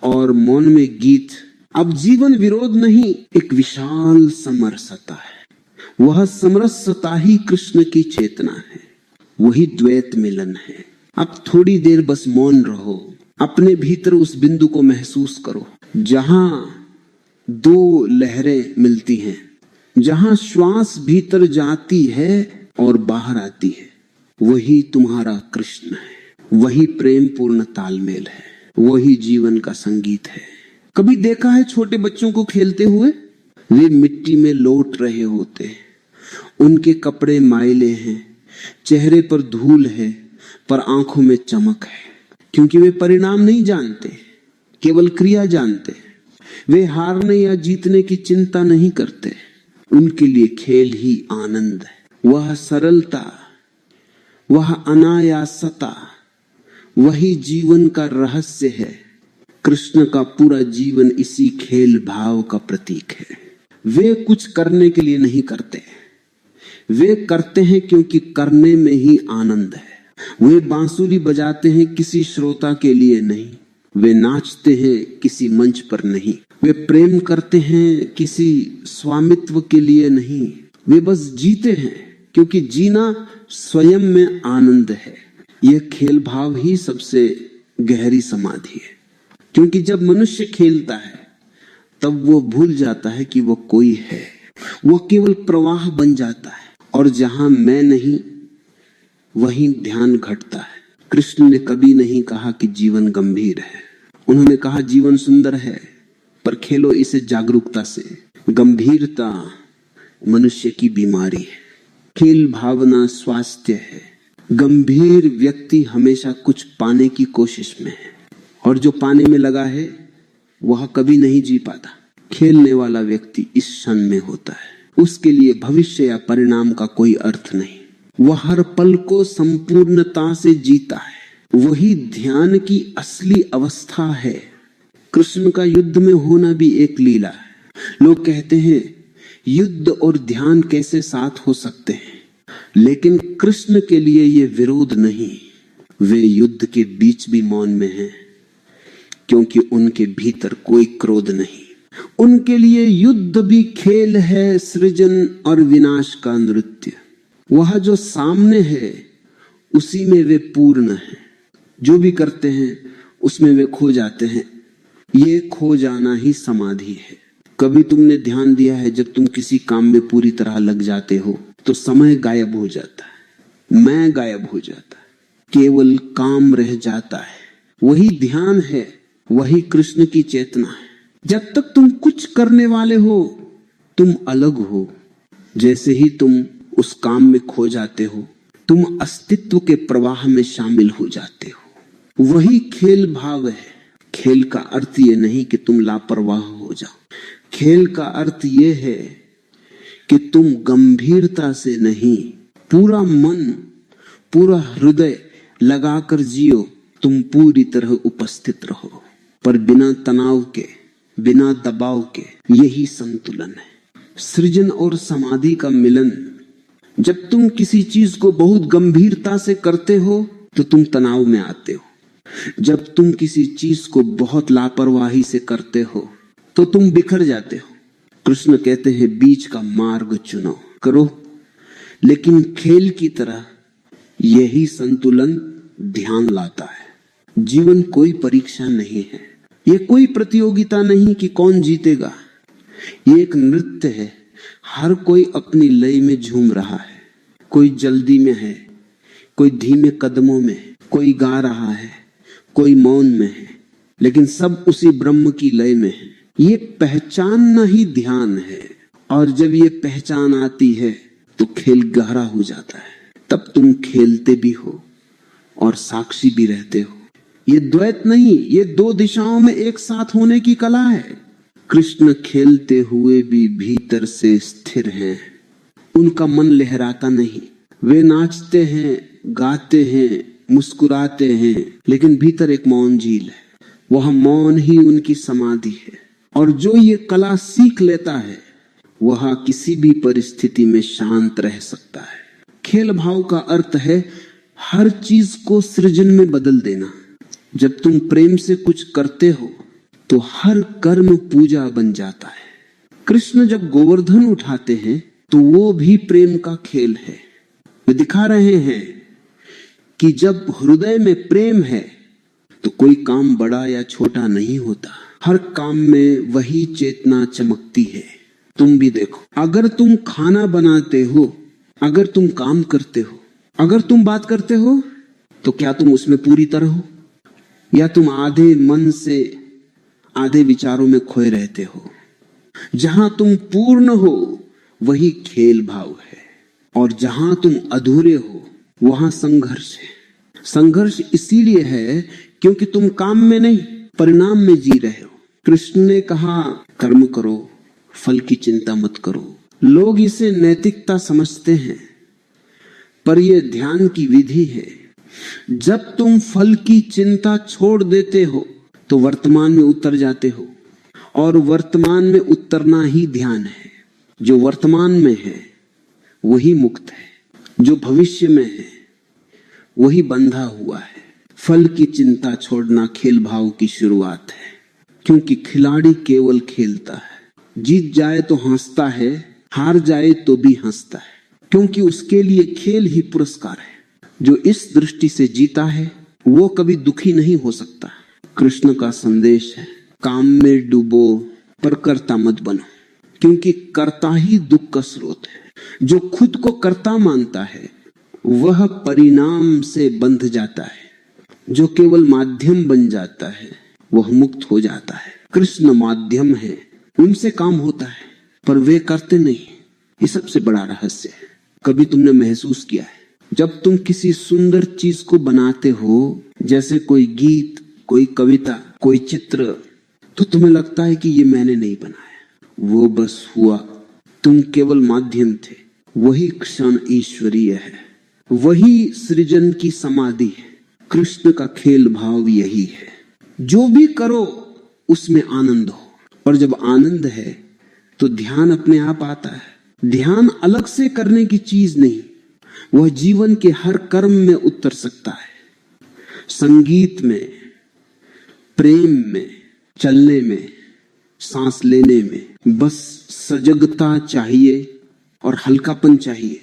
और मौन में गीत। अब जीवन विरोध नहीं, एक विशाल समरसता है। वह समरसता ही कृष्ण की चेतना है, वही द्वैत मिलन है। अब थोड़ी देर बस मौन रहो, अपने भीतर उस बिंदु को महसूस करो जहां दो लहरें मिलती हैं, जहां श्वास भीतर जाती है और बाहर आती है। वही तुम्हारा कृष्ण है, वही प्रेम पूर्ण तालमेल है, वही जीवन का संगीत है। कभी देखा है छोटे बच्चों को खेलते हुए? वे मिट्टी में लौट रहे होते हैं, उनके कपड़े मैले हैं, चेहरे पर धूल है, पर आंखों में चमक है, क्योंकि वे परिणाम नहीं जानते, केवल क्रिया जानते। वे हारने या जीतने की चिंता नहीं करते, उनके लिए खेल ही आनंद है। वह सरलता, वह अनायासता, वही जीवन का रहस्य है। कृष्ण का पूरा जीवन इसी खेल भाव का प्रतीक है। वे कुछ करने के लिए नहीं करते, वे करते हैं क्योंकि करने में ही आनंद है। वे बांसुरी बजाते हैं किसी श्रोता के लिए नहीं, वे नाचते हैं किसी मंच पर नहीं, वे प्रेम करते हैं किसी स्वामित्व के लिए नहीं, वे बस जीते हैं क्योंकि जीना स्वयं में आनंद है। यह खेल भाव ही सबसे गहरी समाधि है, क्योंकि जब मनुष्य खेलता है तब वो भूल जाता है कि वो कोई है, वो केवल प्रवाह बन जाता है, और जहां मैं नहीं वहीं ध्यान घटता है। कृष्ण ने कभी नहीं कहा कि जीवन गंभीर है, उन्होंने कहा जीवन सुंदर है, पर खेलो इसे जागरूकता से। गंभीरता मनुष्य की बीमारी है, खेल भावना स्वास्थ्य है। गंभीर व्यक्ति हमेशा कुछ पाने की कोशिश में है, और जो पाने में लगा है वह कभी नहीं जी पाता। खेलने वाला व्यक्ति इस क्षण में होता है, उसके लिए भविष्य या परिणाम का कोई अर्थ नहीं। वह हर पल को संपूर्णता से जीता है। वही ध्यान की असली अवस्था है। कृष्ण का युद्ध में होना भी एक लीला है। लोग कहते हैं युद्ध और ध्यान कैसे साथ हो सकते हैं, लेकिन कृष्ण के लिए ये विरोध नहीं। वे युद्ध के बीच भी मौन में हैं, क्योंकि उनके भीतर कोई क्रोध नहीं। उनके लिए युद्ध भी खेल है, सृजन और विनाश का नृत्य। वह जो सामने है उसी में वे पूर्ण हैं। जो भी करते हैं उसमें वे खो जाते हैं। ये खो जाना ही समाधि है। कभी तुमने ध्यान दिया है, जब तुम किसी काम में पूरी तरह लग जाते हो तो समय गायब हो जाता है, मैं गायब हो जाता है, केवल काम रह जाता है। वही ध्यान है, वही कृष्ण की चेतना है। जब तक तुम कुछ करने वाले हो तुम अलग हो। जैसे ही तुम उस काम में खो जाते हो तुम अस्तित्व के प्रवाह में शामिल हो जाते हो। वही खेल भाव है। खेल का अर्थ ये नहीं कि तुम लापरवाह हो जाओ। खेल का अर्थ ये है कि तुम गंभीरता से नहीं, पूरा मन, पूरा हृदय लगाकर जियो। तुम पूरी तरह उपस्थित रहो, पर बिना तनाव के, बिना दबाव के। यही संतुलन है। सृजन और समाधि का मिलन। जब तुम किसी चीज को बहुत गंभीरता से करते हो तो तुम तनाव में आते हो। जब तुम किसी चीज को बहुत लापरवाही से करते हो तो तुम बिखर जाते हो। कृष्ण कहते हैं बीच का मार्ग चुनो, करो, लेकिन खेल की तरह। यही संतुलन ध्यान लाता है। जीवन कोई परीक्षा नहीं है, ये कोई प्रतियोगिता नहीं कि कौन जीतेगा। ये एक नृत्य है। हर कोई अपनी लय में झूम रहा है। कोई जल्दी में है, कोई धीमे कदमों में, कोई गा रहा है, कोई मौन में है, लेकिन सब उसी ब्रह्म की लय में है। ये पहचानना ही ध्यान है। और जब ये पहचान आती है तो खेल गहरा हो जाता है। तब तुम खेलते भी हो और साक्षी भी रहते हो। ये द्वैत नहीं, ये दो दिशाओं में एक साथ होने की कला है। कृष्ण खेलते हुए भी भीतर से स्थिर हैं। उनका मन लहराता नहीं। वे नाचते हैं, गाते हैं, मुस्कुराते हैं, लेकिन भीतर एक मौन झील है। वह मौन ही उनकी समाधि है। और जो ये कला सीख लेता है वह किसी भी परिस्थिति में शांत रह सकता है। खेल भाव का अर्थ है हर चीज को सृजन में बदल देना। जब तुम प्रेम से कुछ करते हो तो हर कर्म पूजा बन जाता है। कृष्ण जब गोवर्धन उठाते हैं तो वो भी प्रेम का खेल है। वे दिखा रहे हैं कि जब हृदय में प्रेम है तो कोई काम बड़ा या छोटा नहीं होता। हर काम में वही चेतना चमकती है। तुम भी देखो, अगर तुम खाना बनाते हो, अगर तुम काम करते हो, अगर तुम बात करते हो, तो क्या तुम उसमें पूरी तरह हो, या तुम आधे मन से आधे विचारों में खोए रहते हो? जहां तुम पूर्ण हो वही खेल भाव है, और जहां तुम अधूरे हो वहां संघर्ष है। संघर्ष इसीलिए है क्योंकि तुम काम में नहीं, परिणाम में जी रहे हो। कृष्ण ने कहा कर्म करो, फल की चिंता मत करो। लोग इसे नैतिकता समझते हैं, पर यह ध्यान की विधि है। जब तुम फल की चिंता छोड़ देते हो तो वर्तमान में उतर जाते हो, और वर्तमान में उतरना ही ध्यान है। जो वर्तमान में है वही मुक्त है, जो भविष्य में है वही बंधा हुआ है। फल की चिंता छोड़ना खेल भाव की शुरुआत है, क्योंकि खिलाड़ी केवल खेलता है। जीत जाए तो हंसता है, हार जाए तो भी हंसता है, क्योंकि उसके लिए खेल ही पुरस्कार है। जो इस दृष्टि से जीता है वो कभी दुखी नहीं हो सकता। कृष्ण का संदेश है काम में डूबो पर कर्ता मत बनो, क्योंकि कर्ता ही दुख का स्रोत है। जो खुद को कर्ता मानता है वह परिणाम से बंध जाता है। जो केवल माध्यम बन जाता है वह मुक्त हो जाता है। कृष्ण माध्यम है, उनसे काम होता है, पर वे करते नहीं। ये सबसे बड़ा रहस्य है। कभी तुमने महसूस किया है जब तुम किसी सुंदर चीज को बनाते हो, जैसे कोई गीत, कोई कविता, कोई चित्र, तो तुम्हें लगता है कि ये मैंने नहीं बनाया, वो बस हुआ, तुम केवल माध्यम थे। वही क्षण ईश्वरीय है, वही सृजन की समाधि है। कृष्ण का खेल भाव यही है। जो भी करो उसमें आनंद हो, और जब आनंद है तो ध्यान अपने आप आता है। ध्यान अलग से करने की चीज नहीं, वह जीवन के हर कर्म में उतर सकता है। संगीत में, प्रेम में, चलने में, सांस लेने में बस सजगता चाहिए और हल्कापन चाहिए।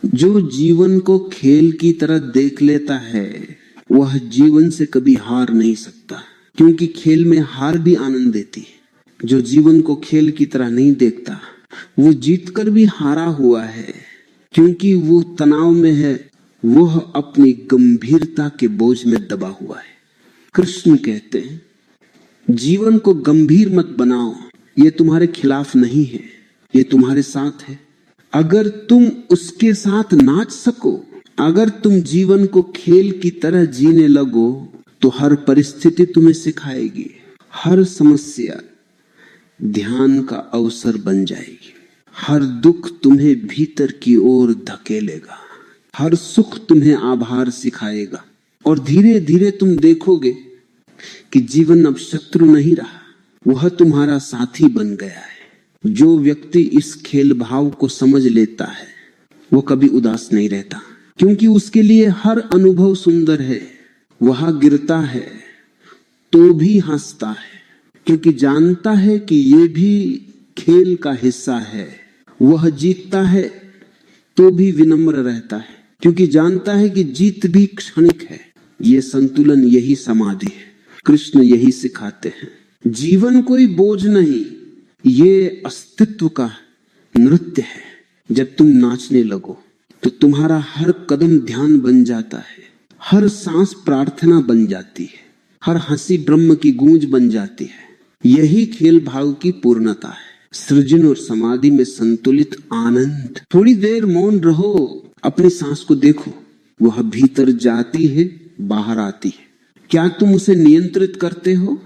जो जीवन को खेल की तरह देख लेता है वह जीवन से कभी हार नहीं सकता, क्योंकि खेल में हार भी आनंद देती है। जो जीवन को खेल की तरह नहीं देखता वो जीतकर भी हारा हुआ है, क्योंकि वो तनाव में है, वह अपनी गंभीरता के बोझ में दबा हुआ है। कृष्ण कहते हैं जीवन को गंभीर मत बनाओ, ये तुम्हारे खिलाफ नहीं है, ये तुम्हारे साथ है। अगर तुम उसके साथ नाच सको, अगर तुम जीवन को खेल की तरह जीने लगो, तो हर परिस्थिति तुम्हें सिखाएगी, हर समस्या ध्यान का अवसर बन जाएगी, हर दुख तुम्हें भीतर की ओर धकेलेगा, हर सुख तुम्हें आभार सिखाएगा, और धीरे धीरे तुम देखोगे कि जीवन अब शत्रु नहीं रहा, वह तुम्हारा साथी बन गया है। जो व्यक्ति इस खेल भाव को समझ लेता है वो कभी उदास नहीं रहता, क्योंकि उसके लिए हर अनुभव सुंदर है। वह गिरता है तो भी हंसता है, क्योंकि जानता है कि ये भी खेल का हिस्सा है। वह जीतता है तो भी विनम्र रहता है, क्योंकि जानता है कि जीत भी क्षणिक है। ये संतुलन, यही समाधि है। कृष्ण यही सिखाते हैं। जीवन कोई बोझ नहीं, ये अस्तित्व का नृत्य है। जब तुम नाचने लगो तो तुम्हारा हर कदम ध्यान बन जाता है, हर सांस प्रार्थना बन जाती है, हर हंसी ब्रह्म की गूंज बन जाती है। यही खेल भाव की पूर्णता है। सृजन और समाधि में संतुलित आनंद। थोड़ी देर मौन रहो, अपनी सांस को देखो, वह भीतर जाती है, बाहर आती है। क्या तुम उसे नियंत्रित करते हो?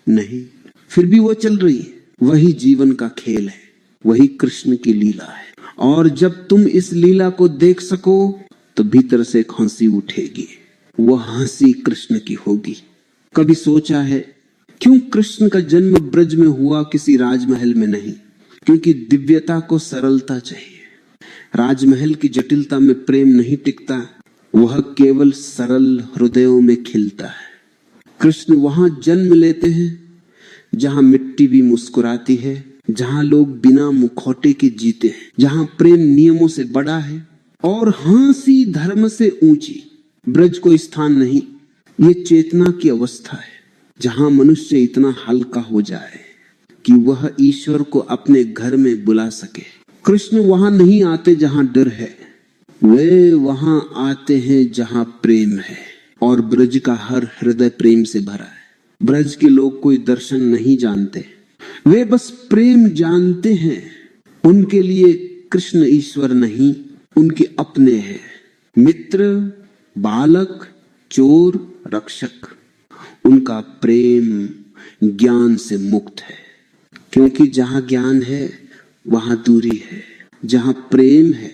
नहीं, फिर भी वो चल रही है। वही जीवन का खेल है, वही कृष्ण की लीला है। और जब तुम इस लीला को देख सको तो भीतर से एक हंसी उठेगी, वह हंसी कृष्ण की होगी। कभी सोचा है क्यों कृष्ण का जन्म ब्रज में हुआ, किसी राजमहल में नहीं? क्योंकि दिव्यता को सरलता चाहिए। राजमहल की जटिलता में प्रेम नहीं टिकता, वह केवल सरल हृदयों में खिलता है। कृष्ण वहां जन्म लेते हैं जहां मिट्टी भी मुस्कुराती है, जहां लोग बिना मुखौटे के जीते हैं, जहां प्रेम नियमों से बड़ा है और हंसी धर्म से ऊंची। ब्रज को स्थान नहीं, ये चेतना की अवस्था है, जहां मनुष्य इतना हल्का हो जाए कि वह ईश्वर को अपने घर में बुला सके। कृष्ण वहां नहीं आते जहां डर है, वे वहां आते हैं जहां प्रेम है, और ब्रज का हर हृदय प्रेम से भरा है। ब्रज के लोग कोई दर्शन नहीं जानते, वे बस प्रेम जानते हैं। उनके लिए कृष्ण ईश्वर नहीं, उनके अपने हैं। मित्र, बालक, चोर, रक्षक, उनका प्रेम ज्ञान से मुक्त है। क्योंकि जहां ज्ञान है वहां दूरी है, जहां प्रेम है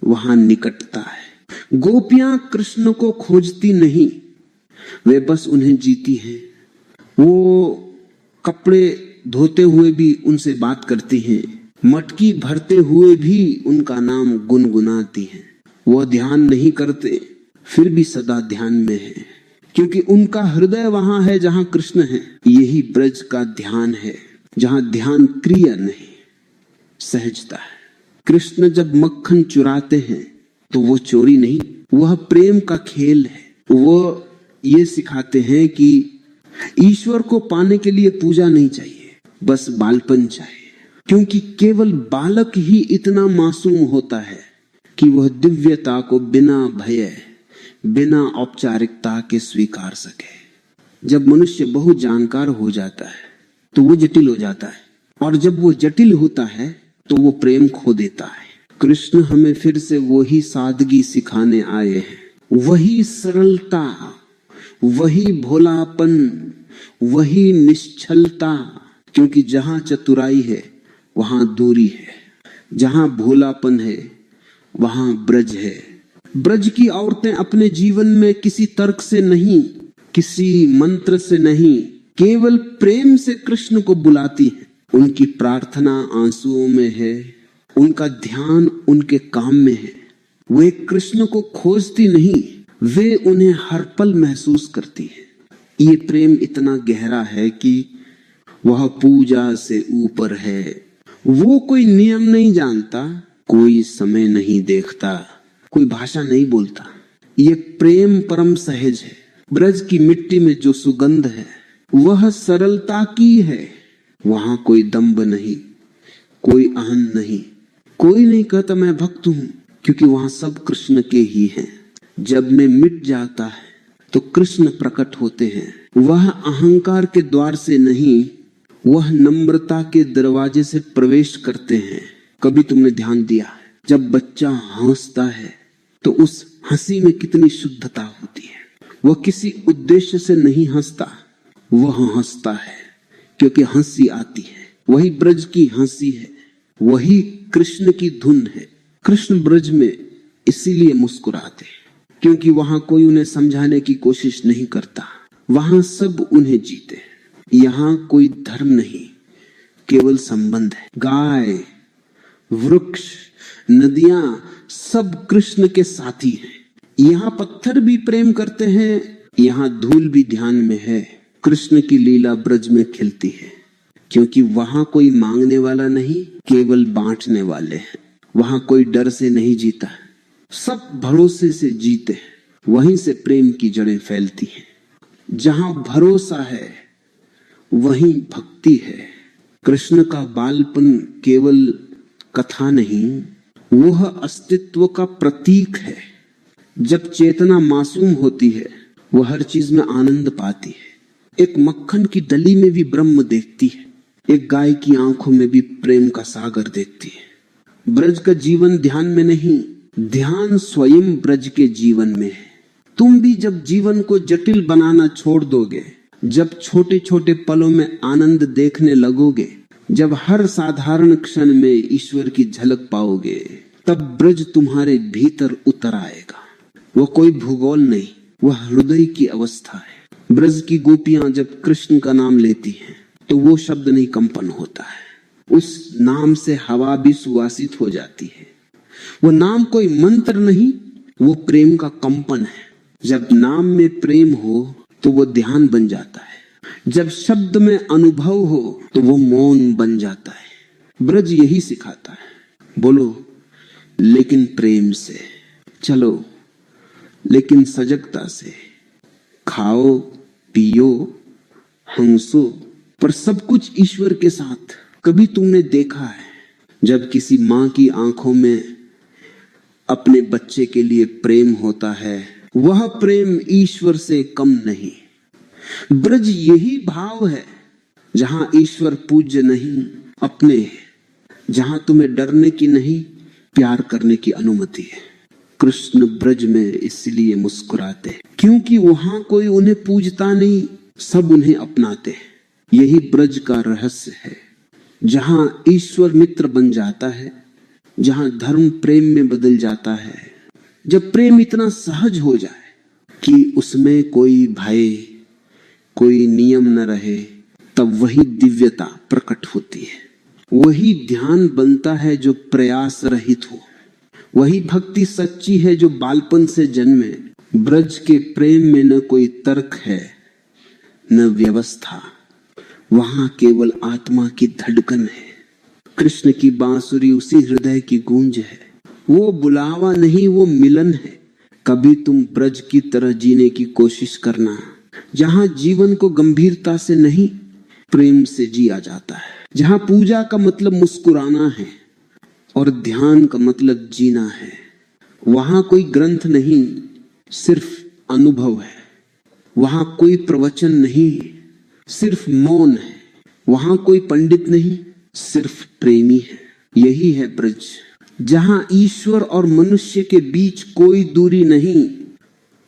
वहां निकटता है। गोपियां कृष्ण को खोजती नहीं, वे बस उन्हें जीती हैं। वो कपड़े धोते हुए भी उनसे बात करती हैं, मटकी भरते हुए भी उनका नाम गुनगुनाती हैं। वो ध्यान नहीं करते फिर भी सदा ध्यान में है, क्योंकि उनका हृदय वहां है जहां कृष्ण है। यही ब्रज का ध्यान है, जहां ध्यान क्रिया नहीं, सहजता है। कृष्ण जब मक्खन चुराते हैं तो वो चोरी नहीं, वह प्रेम का खेल है। वो ये सिखाते हैं कि ईश्वर को पाने के लिए पूजा नहीं चाहिए, बस बालपन चाहिए। क्योंकि केवल बालक ही इतना मासूम होता है कि वह दिव्यता को बिना भय, बिना औपचारिकता के स्वीकार सके। जब मनुष्य बहुत जानकार हो जाता है तो वो जटिल हो जाता है, और जब वो जटिल होता है तो वो प्रेम खो देता है। कृष्ण हमें फिर से वही सादगी सिखाने आए हैं, वही सरलता, वही भोलापन, वही निश्चलता। क्योंकि जहां चतुराई है वहां दूरी है, जहां भोलापन है वहां ब्रज है। ब्रज की औरतें अपने जीवन में किसी तर्क से नहीं, किसी मंत्र से नहीं, केवल प्रेम से कृष्ण को बुलाती हैं। उनकी प्रार्थना आंसुओं में है, उनका ध्यान उनके काम में है। वे कृष्ण को खोजती नहीं, वे उन्हें हर पल महसूस करती है। ये प्रेम इतना गहरा है कि वह पूजा से ऊपर है। वो कोई नियम नहीं जानता, कोई समय नहीं देखता, कोई भाषा नहीं बोलता। ये प्रेम परम सहज है। ब्रज की मिट्टी में जो सुगंध है वह सरलता की है। वहां कोई दंभ नहीं, कोई अहं नहीं, कोई नहीं कहता मैं भक्त हूं, क्योंकि वहां सब कृष्ण के ही हैं। जब मैं मिट जाता है तो कृष्ण प्रकट होते हैं। वह अहंकार के द्वार से नहीं, वह नम्रता के दरवाजे से प्रवेश करते हैं। कभी तुमने ध्यान दिया है, जब बच्चा हंसता है तो उस हंसी में कितनी शुद्धता होती है। वह किसी उद्देश्य से नहीं हंसता, वह हंसता है क्योंकि हंसी आती है। वही ब्रज की हंसी है, वही कृष्ण की धुन है। कृष्ण ब्रज में इसीलिए मुस्कुराते क्योंकि वहां कोई उन्हें समझाने की कोशिश नहीं करता, वहां सब उन्हें जीते। यहाँ कोई धर्म नहीं, केवल संबंध है। गाय, वृक्ष, नदियां सब कृष्ण के साथी हैं। यहाँ पत्थर भी प्रेम करते हैं, यहाँ धूल भी ध्यान में है। कृष्ण की लीला ब्रज में खिलती है क्योंकि वहां कोई मांगने वाला नहीं, केवल बांटने वाले हैं। वहां कोई डर से नहीं जीता, सब भरोसे से जीते। वहीं से प्रेम की जड़ें फैलती हैं। जहां भरोसा है वहीं भक्ति है। कृष्ण का बालपन केवल कथा नहीं, वह अस्तित्व का प्रतीक है। जब चेतना मासूम होती है वह हर चीज में आनंद पाती है। एक मक्खन की डली में भी ब्रह्म देखती है, एक गाय की आंखों में भी प्रेम का सागर देखती है। ब्रज का जीवन ध्यान में नहीं, ध्यान स्वयं ब्रज के जीवन में है। तुम भी जब जीवन को जटिल बनाना छोड़ दोगे, जब छोटे छोटे पलों में आनंद देखने लगोगे, जब हर साधारण क्षण में ईश्वर की झलक पाओगे, तब ब्रज तुम्हारे भीतर उतर आएगा। वह कोई भूगोल नहीं, वह हृदय की अवस्था है। ब्रज की गोपियां जब कृष्ण का नाम लेती हैं तो वो शब्द नहीं कंपन होता है, उस नाम से हवा भी सुवासित हो जाती है। वो नाम कोई मंत्र नहीं, वो प्रेम का कंपन है। जब नाम में प्रेम हो तो वो ध्यान बन जाता है। जब शब्द में अनुभव हो तो वो मौन बन जाता है। ब्रज यही सिखाता है। बोलो लेकिन प्रेम से, चलो लेकिन सजगता से, खाओ पियो हंसो, पर सब कुछ ईश्वर के साथ। कभी तुमने देखा है जब किसी माँ की आंखों में अपने बच्चे के लिए प्रेम होता है, वह प्रेम ईश्वर से कम नहीं। ब्रज यही भाव है, जहां ईश्वर पूज्य नहीं अपने है, जहां तुम्हें डरने की नहीं प्यार करने की अनुमति है। कृष्ण ब्रज में इसलिए मुस्कुराते क्योंकि वहां कोई उन्हें पूजता नहीं, सब उन्हें अपनाते हैं। यही ब्रज का रहस्य है, जहां ईश्वर मित्र बन जाता है, जहां धर्म प्रेम में बदल जाता है। जब प्रेम इतना सहज हो जाए कि उसमें कोई भय, कोई नियम न रहे, तब वही दिव्यता प्रकट होती है। वही ध्यान बनता है जो प्रयास रहित हो। वही भक्ति सच्ची है जो बालपन से जन्मे। ब्रज के प्रेम में न कोई तर्क है न व्यवस्था, वहां केवल आत्मा की धड़कन है। कृष्ण की बांसुरी उसी हृदय की गूंज है। वो बुलावा नहीं, वो मिलन है। कभी तुम ब्रज की तरह जीने की कोशिश करना, जहां जीवन को गंभीरता से नहीं प्रेम से जिया जाता है, जहां पूजा का मतलब मुस्कुराना है और ध्यान का मतलब जीना है। वहां कोई ग्रंथ नहीं, सिर्फ अनुभव है। वहां कोई प्रवचन नहीं, सिर्फ मौन है। वहां कोई पंडित नहीं, सिर्फ प्रेमी है। यही है ब्रज। जहां ईश्वर और मनुष्य के बीच कोई दूरी नहीं,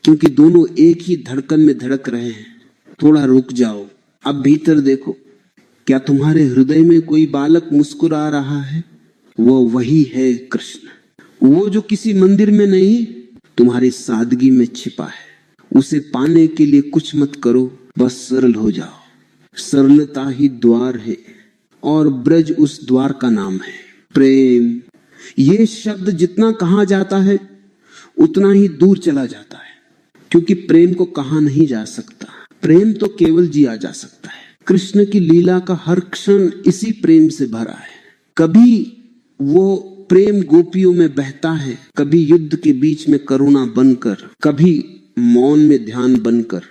क्योंकि दोनों एक ही धड़कन में धड़क रहे हैं। थोड़ा रुक जाओ, अब भीतर देखो, क्या तुम्हारे हृदय में कोई बालक मुस्कुरा रहा है? वो वही है कृष्ण, वो जो किसी मंदिर में नहीं, तुम्हारी सादगी में छिपा है। उसे पाने के लिए कुछ मत करो, बस सरल हो जाओ। सरलता ही द्वार है और ब्रज उस द्वार का नाम है। प्रेम, ये शब्द जितना कहा जाता है उतना ही दूर चला जाता है, क्योंकि प्रेम को कहा नहीं जा सकता। प्रेम तो केवल जिया जा सकता है। कृष्ण की लीला का हर क्षण इसी प्रेम से भरा है। कभी वो प्रेम गोपियों में बहता है, कभी युद्ध के बीच में करुणा बनकर, कभी मौन में ध्यान बनकर,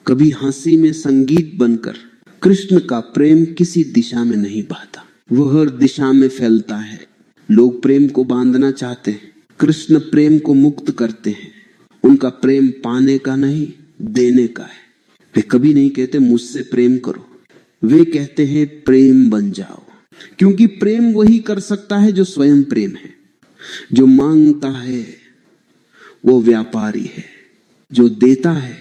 कभी हंसी में संगीत बनकर। कृष्ण का प्रेम किसी दिशा में नहीं बहता, वह हर दिशा में फैलता है। लोग प्रेम को बांधना चाहते हैं, कृष्ण प्रेम को मुक्त करते हैं। उनका प्रेम पाने का नहीं, देने का है। वे कभी नहीं कहते मुझसे प्रेम करो, वे कहते हैं प्रेम बन जाओ, क्योंकि प्रेम वही कर सकता है जो स्वयं प्रेम है। जो मांगता है वो व्यापारी है, जो देता है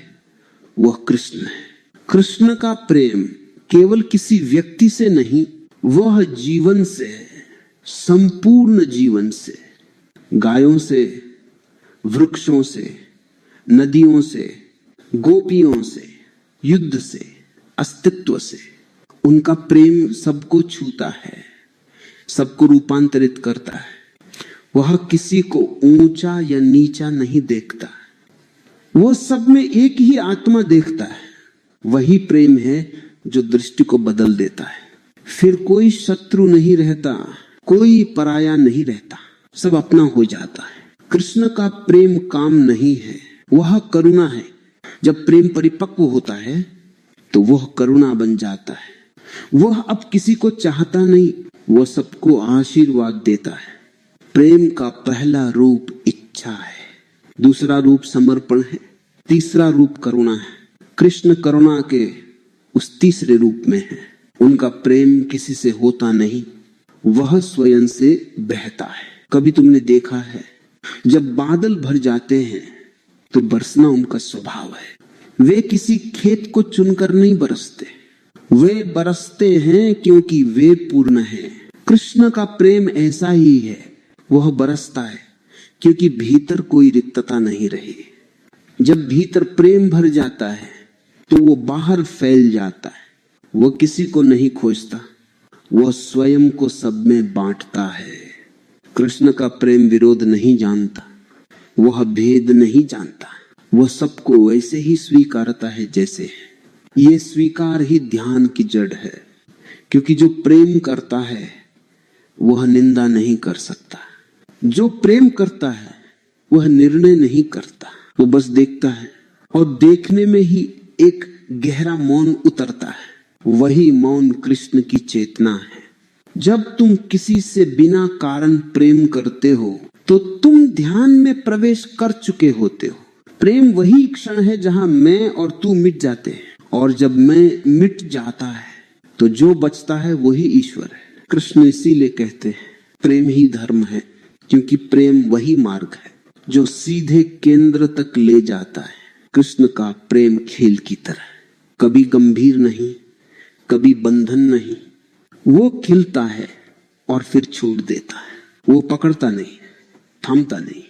वह कृष्ण है। कृष्ण का प्रेम केवल किसी व्यक्ति से नहीं, वह जीवन से है, संपूर्ण जीवन से। गायों से, वृक्षों से, नदियों से, गोपियों से, युद्ध से, अस्तित्व से। उनका प्रेम सबको छूता है, सबको रूपांतरित करता है। वह किसी को ऊंचा या नीचा नहीं देखता, वो सब में एक ही आत्मा देखता है। वही प्रेम है जो दृष्टि को बदल देता है। फिर कोई शत्रु नहीं रहता, कोई पराया नहीं रहता, सब अपना हो जाता है। कृष्ण का प्रेम काम नहीं है, वह करुणा है। जब प्रेम परिपक्व होता है तो वह करुणा बन जाता है। वह अब किसी को चाहता नहीं, वह सबको आशीर्वाद देता है। प्रेम का पहला रूप इच्छा है, दूसरा रूप समर्पण है, तीसरा रूप करुणा है। कृष्ण करुणा के उस तीसरे रूप में है। उनका प्रेम किसी से होता नहीं, वह स्वयं से बहता है। कभी तुमने देखा है जब बादल भर जाते हैं तो बरसना उनका स्वभाव है। वे किसी खेत को चुनकर नहीं बरसते, वे बरसते हैं क्योंकि वे पूर्ण हैं। कृष्ण का प्रेम ऐसा ही है, वह बरसता है क्योंकि भीतर कोई रिक्तता नहीं रही। जब भीतर प्रेम भर जाता है तो वो बाहर फैल जाता है। वह किसी को नहीं खोजता, वह स्वयं को सब में बांटता है। कृष्ण का प्रेम विरोध नहीं जानता, वह भेद नहीं जानता, वह सबको वैसे ही स्वीकारता है जैसे है। ये स्वीकार ही ध्यान की जड़ है, क्योंकि जो प्रेम करता है वह निंदा नहीं कर सकता। जो प्रेम करता है वह निर्णय नहीं करता, वो बस देखता है और देखने में ही एक गहरा मौन उतरता है। वही मौन कृष्ण की चेतना है। जब तुम किसी से बिना कारण प्रेम करते हो तो तुम ध्यान में प्रवेश कर चुके होते हो। प्रेम वही क्षण है जहां मैं और तू मिट जाते हैं, और जब मैं मिट जाता है तो जो बचता है वही ईश्वर है। कृष्ण इसीलिए कहते हैं प्रेम ही धर्म है, क्योंकि प्रेम वही मार्ग है जो सीधे केंद्र तक ले जाता है। कृष्ण का प्रेम खेल की तरह, कभी गंभीर नहीं, कभी बंधन नहीं। वो खिलता है और फिर छोड़ देता है। वो पकड़ता नहीं, थामता नहीं,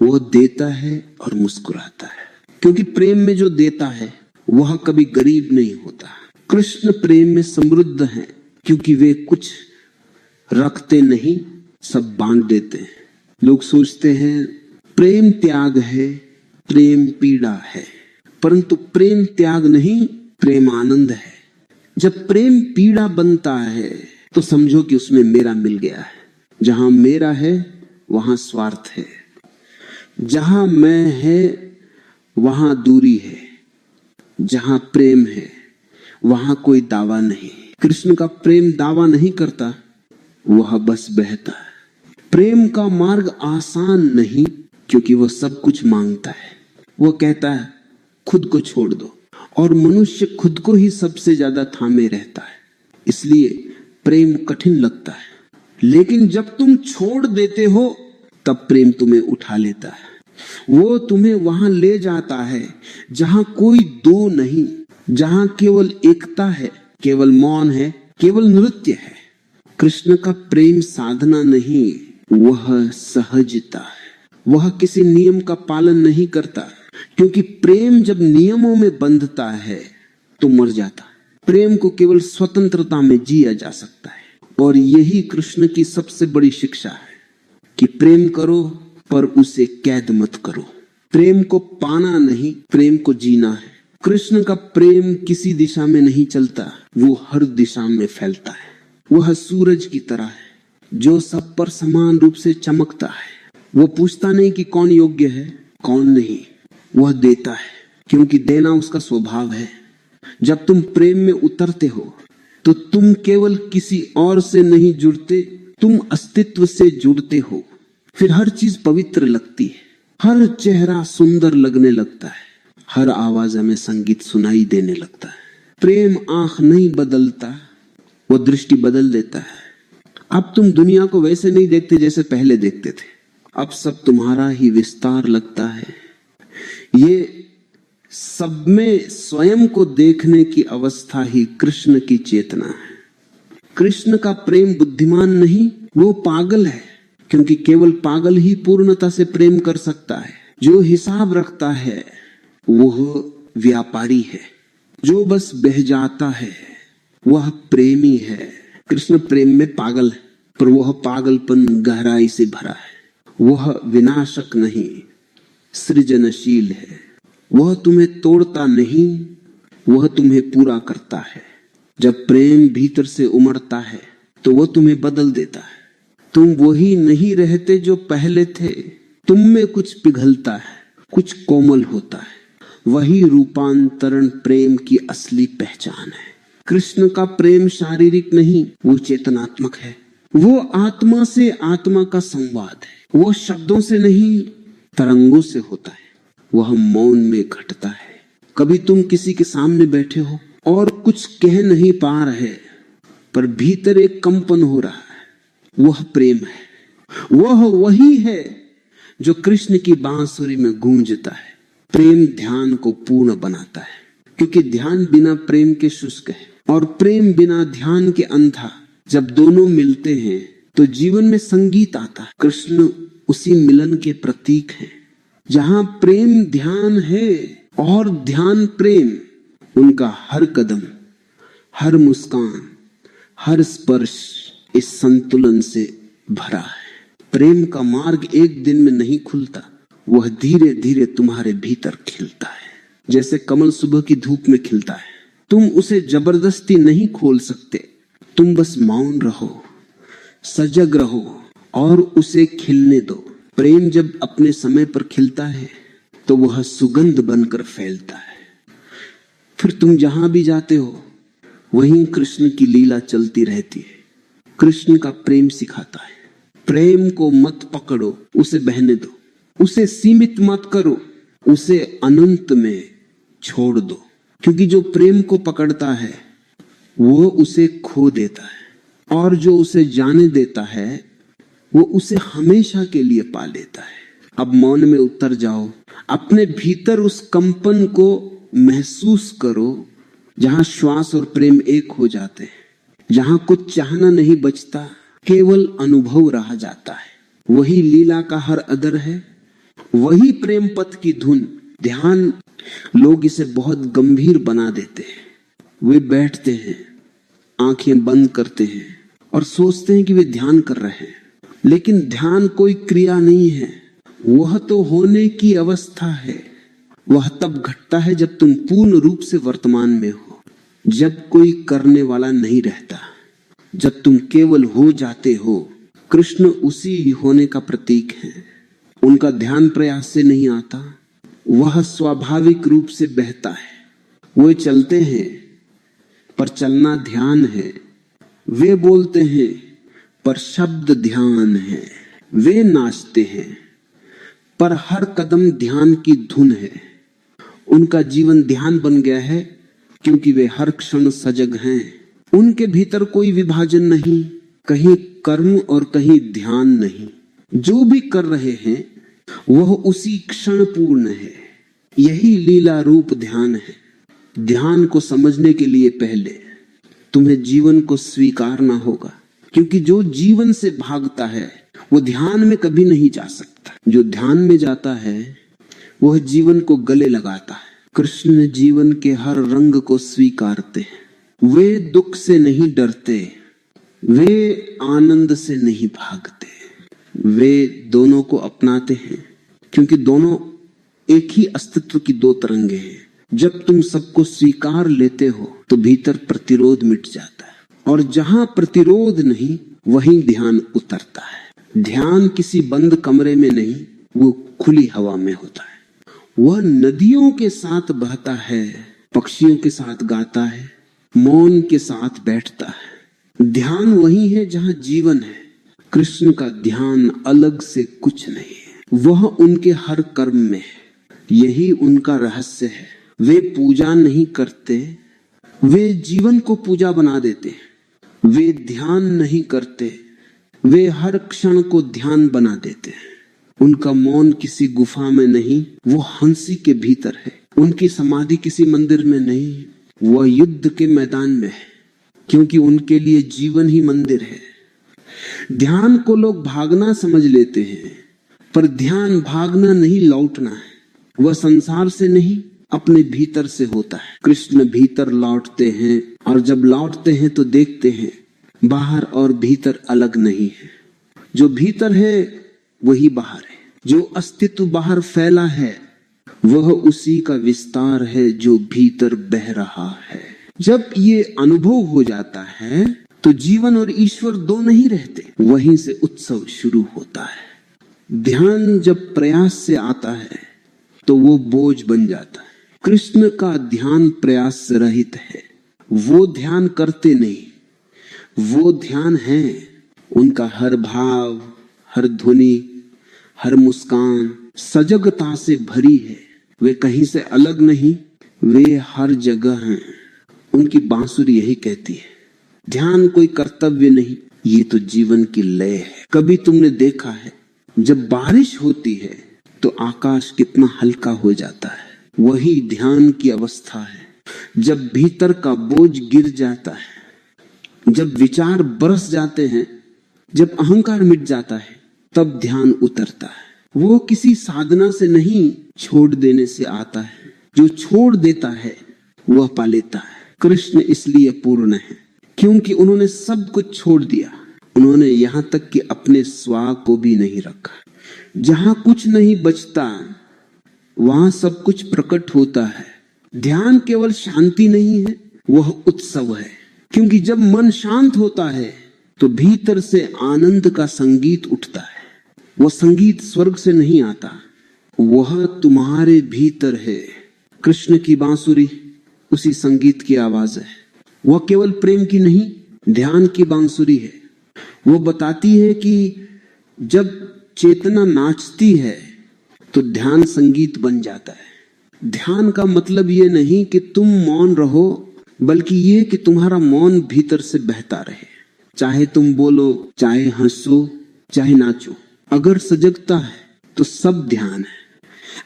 वो देता है और मुस्कुराता है। क्योंकि प्रेम में जो देता है वह कभी गरीब नहीं होता। कृष्ण प्रेम में समृद्ध हैं, क्योंकि वे कुछ रखते नहीं, सब बांट देते हैं। लोग सोचते हैं प्रेम त्याग है, प्रेम पीड़ा है, परंतु प्रेम त्याग नहीं, प्रेम आनंद है। जब प्रेम पीड़ा बनता है तो समझो कि उसमें मेरा मिल गया है। जहां मेरा है वहां स्वार्थ है, जहां मैं है वहां दूरी है, जहां प्रेम है वहां कोई दावा नहीं। कृष्ण का प्रेम दावा नहीं करता, वह बस बहता है। प्रेम का मार्ग आसान नहीं, क्योंकि वह सब कुछ मांगता है। वह कहता है खुद को छोड़ दो, और मनुष्य खुद को ही सबसे ज्यादा थामे रहता है। इसलिए प्रेम कठिन लगता है। लेकिन जब तुम छोड़ देते हो तब प्रेम तुम्हें उठा लेता है। वो तुम्हें वहां ले जाता है जहां कोई दो नहीं, जहां केवल एकता है, केवल मौन है, केवल नृत्य है। कृष्ण का प्रेम साधना नहीं, वह सहजता है। वह किसी नियम का पालन नहीं करता, क्योंकि प्रेम जब नियमों में बंधता है तो मर जाता है। प्रेम को केवल स्वतंत्रता में जिया जा सकता है, और यही कृष्ण की सबसे बड़ी शिक्षा है कि प्रेम करो पर उसे कैद मत करो। प्रेम को पाना नहीं, प्रेम को जीना है। कृष्ण का प्रेम किसी दिशा में नहीं चलता, वो हर दिशा में फैलता है। वह सूरज की तरह है जो सब पर समान रूप से चमकता है। वो पूछता नहीं कि कौन योग्य है कौन नहीं, वह देता है, क्योंकि देना उसका स्वभाव है। जब तुम प्रेम में उतरते हो तो तुम केवल किसी और से नहीं जुड़ते, तुम अस्तित्व से जुड़ते हो। फिर हर चीज पवित्र लगती है, हर चेहरा सुंदर लगने लगता है, हर आवाज हमें संगीत सुनाई देने लगता है। प्रेम आंख नहीं बदलता, वो दृष्टि बदल देता है। अब तुम दुनिया को वैसे नहीं देखते जैसे पहले देखते थे, अब सब तुम्हारा ही विस्तार लगता है। ये सब में स्वयं को देखने की अवस्था ही कृष्ण की चेतना है। कृष्ण का प्रेम बुद्धिमान नहीं, वो पागल है, क्योंकि केवल पागल ही पूर्णता से प्रेम कर सकता है। जो हिसाब रखता है वह व्यापारी है, जो बस बह जाता है वह प्रेमी है। कृष्ण प्रेम में पागल है, पर वह पागलपन गहराई से भरा है। वह विनाशक नहीं, सृजनशील है। वह तुम्हें तोड़ता नहीं, वह तुम्हें पूरा करता है। जब प्रेम भीतर से उमड़ता है तो वह तुम्हें बदल देता है। तुम वही नहीं रहते जो पहले थे, तुम में कुछ पिघलता है, कुछ कोमल होता है। वही रूपांतरण प्रेम की असली पहचान है। कृष्ण का प्रेम शारीरिक नहीं, वो चेतनात्मक है। वो आत्मा से आत्मा का संवाद है। वो शब्दों से नहीं, तरंगों से होता है। वह मौन में घटता है। कभी तुम किसी के सामने बैठे हो और कुछ कह नहीं पा रहे, पर भीतर एक कंपन हो रहा है, वह प्रेम है। वह वही है जो कृष्ण की बांसुरी में गूंजता है। प्रेम ध्यान को पूर्ण बनाता है, क्योंकि ध्यान बिना प्रेम के शुष्क है और प्रेम बिना ध्यान के अंधा। जब दोनों मिलते हैं तो जीवन में संगीत आता है। कृष्ण उसी मिलन के प्रतीक हैं। जहां प्रेम ध्यान है और ध्यान प्रेम, उनका हर कदम, हर मुस्कान, हर स्पर्श इस संतुलन से भरा है। प्रेम का मार्ग एक दिन में नहीं खुलता, वह धीरे धीरे तुम्हारे भीतर खिलता है, जैसे कमल सुबह की धूप में खिलता है। तुम उसे जबरदस्ती नहीं खोल सकते, तुम बस मौन रहो, सजग रहो और उसे खिलने दो। प्रेम जब अपने समय पर खिलता है तो वह सुगंध बनकर फैलता है। फिर तुम जहां भी जाते हो वहीं कृष्ण की लीला चलती रहती है। कृष्ण का प्रेम सिखाता है, प्रेम को मत पकड़ो, उसे बहने दो, उसे सीमित मत करो, उसे अनंत में छोड़ दो। क्योंकि जो प्रेम को पकड़ता है वो उसे खो देता है, और जो उसे जाने देता है वो उसे हमेशा के लिए पा लेता है। अब मौन में उतर जाओ, अपने भीतर उस कंपन को महसूस करो, जहां श्वास और प्रेम एक हो जाते हैं, जहां कुछ चाहना नहीं बचता, केवल अनुभव रह जाता है। वही लीला का हर अदर है, वही प्रेम पथ की धुन। ध्यान, लोग इसे बहुत गंभीर बना देते हैं। वे बैठते हैं, आंखें बंद करते हैं और सोचते हैं कि वे ध्यान कर रहे हैं, लेकिन ध्यान कोई क्रिया नहीं है, वह तो होने की अवस्था है। वह तब घटता है जब तुम पूर्ण रूप से वर्तमान में हो, जब कोई करने वाला नहीं रहता, जब तुम केवल हो जाते हो। कृष्ण उसी होने का प्रतीक है। उनका ध्यान प्रयास से नहीं आता, वह स्वाभाविक रूप से बहता है। वे चलते हैं पर चलना ध्यान है, वे बोलते हैं पर शब्द ध्यान है, वे नाचते हैं पर हर कदम ध्यान की धुन है। उनका जीवन ध्यान बन गया है क्योंकि वे हर क्षण सजग हैं। उनके भीतर कोई विभाजन नहीं, कहीं कर्म और कहीं ध्यान नहीं। जो भी कर रहे हैं वह उसी क्षण पूर्ण है। यही लीला रूप ध्यान है। ध्यान को समझने के लिए पहले तुम्हें जीवन को स्वीकारना होगा, क्योंकि जो जीवन से भागता है वो ध्यान में कभी नहीं जा सकता। जो ध्यान में जाता है वह जीवन को गले लगाता है। कृष्ण जीवन के हर रंग को स्वीकारते हैं। वे दुख से नहीं डरते, वे आनंद से नहीं भागते, वे दोनों को अपनाते हैं, क्योंकि दोनों एक ही अस्तित्व की दो तरंगे हैं। जब तुम सबको स्वीकार लेते हो तो भीतर प्रतिरोध मिट जाता है, और जहां प्रतिरोध नहीं वहीं ध्यान उतरता है। ध्यान किसी बंद कमरे में नहीं, वो खुली हवा में होता है। वह नदियों के साथ बहता है, पक्षियों के साथ गाता है, मौन के साथ बैठता है। ध्यान वही है जहां जीवन है। कृष्ण का ध्यान अलग से कुछ नहीं है, वह उनके हर कर्म में है। यही उनका रहस्य है। वे पूजा नहीं करते, वे जीवन को पूजा बना देते हैं। वे ध्यान नहीं करते, वे हर क्षण को ध्यान बना देते हैं। उनका मौन किसी गुफा में नहीं, वो हंसी के भीतर है। उनकी समाधि किसी मंदिर में नहीं, वह युद्ध के मैदान में है, क्योंकि उनके लिए जीवन ही मंदिर है। ध्यान को लोग भागना समझ लेते हैं, पर ध्यान भागना नहीं, लौटना है। वह संसार से नहीं, अपने भीतर से होता है। कृष्ण भीतर लौटते हैं, और जब लौटते हैं तो देखते हैं बाहर और भीतर अलग नहीं है। जो भीतर है वही बाहर है। जो अस्तित्व बाहर फैला है वह उसी का विस्तार है जो भीतर बह रहा है। जब ये अनुभव हो जाता है तो जीवन और ईश्वर दो नहीं रहते, वहीं से उत्सव शुरू होता है। ध्यान जब प्रयास से आता है तो वो बोझ बन जाता है। कृष्ण का ध्यान प्रयास से रहित है। वो ध्यान करते नहीं, वो ध्यान है। उनका हर भाव, हर ध्वनि, हर मुस्कान सजगता से भरी है। वे कहीं से अलग नहीं, वे हर जगह हैं। उनकी बांसुरी यही कहती है, ध्यान कोई कर्तव्य नहीं, ये तो जीवन की लय है। कभी तुमने देखा है जब बारिश होती है तो आकाश कितना हल्का हो जाता है? वही ध्यान की अवस्था है। जब भीतर का बोझ गिर जाता है, जब विचार बरस जाते हैं, जब अहंकार मिट जाता है, तब ध्यान उतरता है। वो किसी साधना से नहीं, छोड़ देने से आता है। जो छोड़ देता है वह पा लेता है। कृष्ण इसलिए पूर्ण है क्योंकि उन्होंने सब कुछ छोड़ दिया। उन्होंने यहाँ तक कि अपने स्वा को भी नहीं रखा। जहां कुछ नहीं बचता वहां सब कुछ प्रकट होता है। ध्यान केवल शांति नहीं है, वह उत्सव है। क्योंकि जब मन शांत होता है तो भीतर से आनंद का संगीत उठता है। वह संगीत स्वर्ग से नहीं आता, वह तुम्हारे भीतर है। कृष्ण की बांसुरी उसी संगीत की आवाज है। वह केवल प्रेम की नहीं, ध्यान की बांसुरी है। वो बताती है कि जब चेतना नाचती है तो ध्यान संगीत बन जाता है। ध्यान का मतलब ये नहीं कि तुम मौन रहो, बल्कि ये कि तुम्हारा मौन भीतर से बहता रहे। चाहे तुम बोलो, चाहे हंसो, चाहे नाचो। अगर सजगता है तो सब ध्यान है।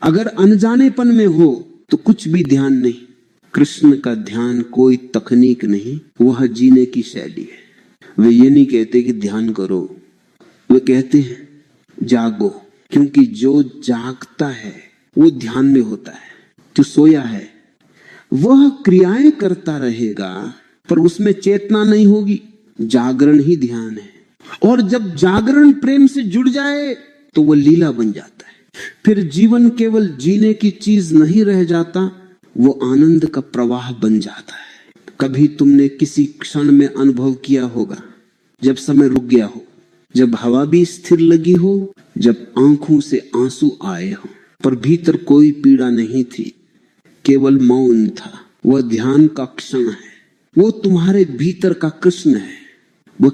अगर अनजानेपन में हो तो कुछ भी ध्यान नहीं। कृष्ण का ध्यान कोई तकनीक नहीं, वह जीने की शैली है। वे ये नहीं कहते कि ध्यान करो, वे कहते हैं जागो। क्योंकि जो जागता है वो ध्यान में होता है। जो सोया है वह क्रियाएं करता रहेगा, पर उसमें चेतना नहीं होगी। जागरण ही ध्यान है। और जब जागरण प्रेम से जुड़ जाए तो वह लीला बन जाता है। फिर जीवन केवल जीने की चीज नहीं रह जाता, वो आनंद का प्रवाह बन जाता है। कभी तुमने किसी क्षण में अनुभव किया होगा जब समय रुक गया हो, जब हवा भी स्थिर लगी हो, जब आंखों से आंसू आए हो, पर भीतर कोई पीड़ा नहीं थी, केवल मौन था। वह ध्यान का क्षण है। वो तुम्हारे भीतर का कृष्ण है। वो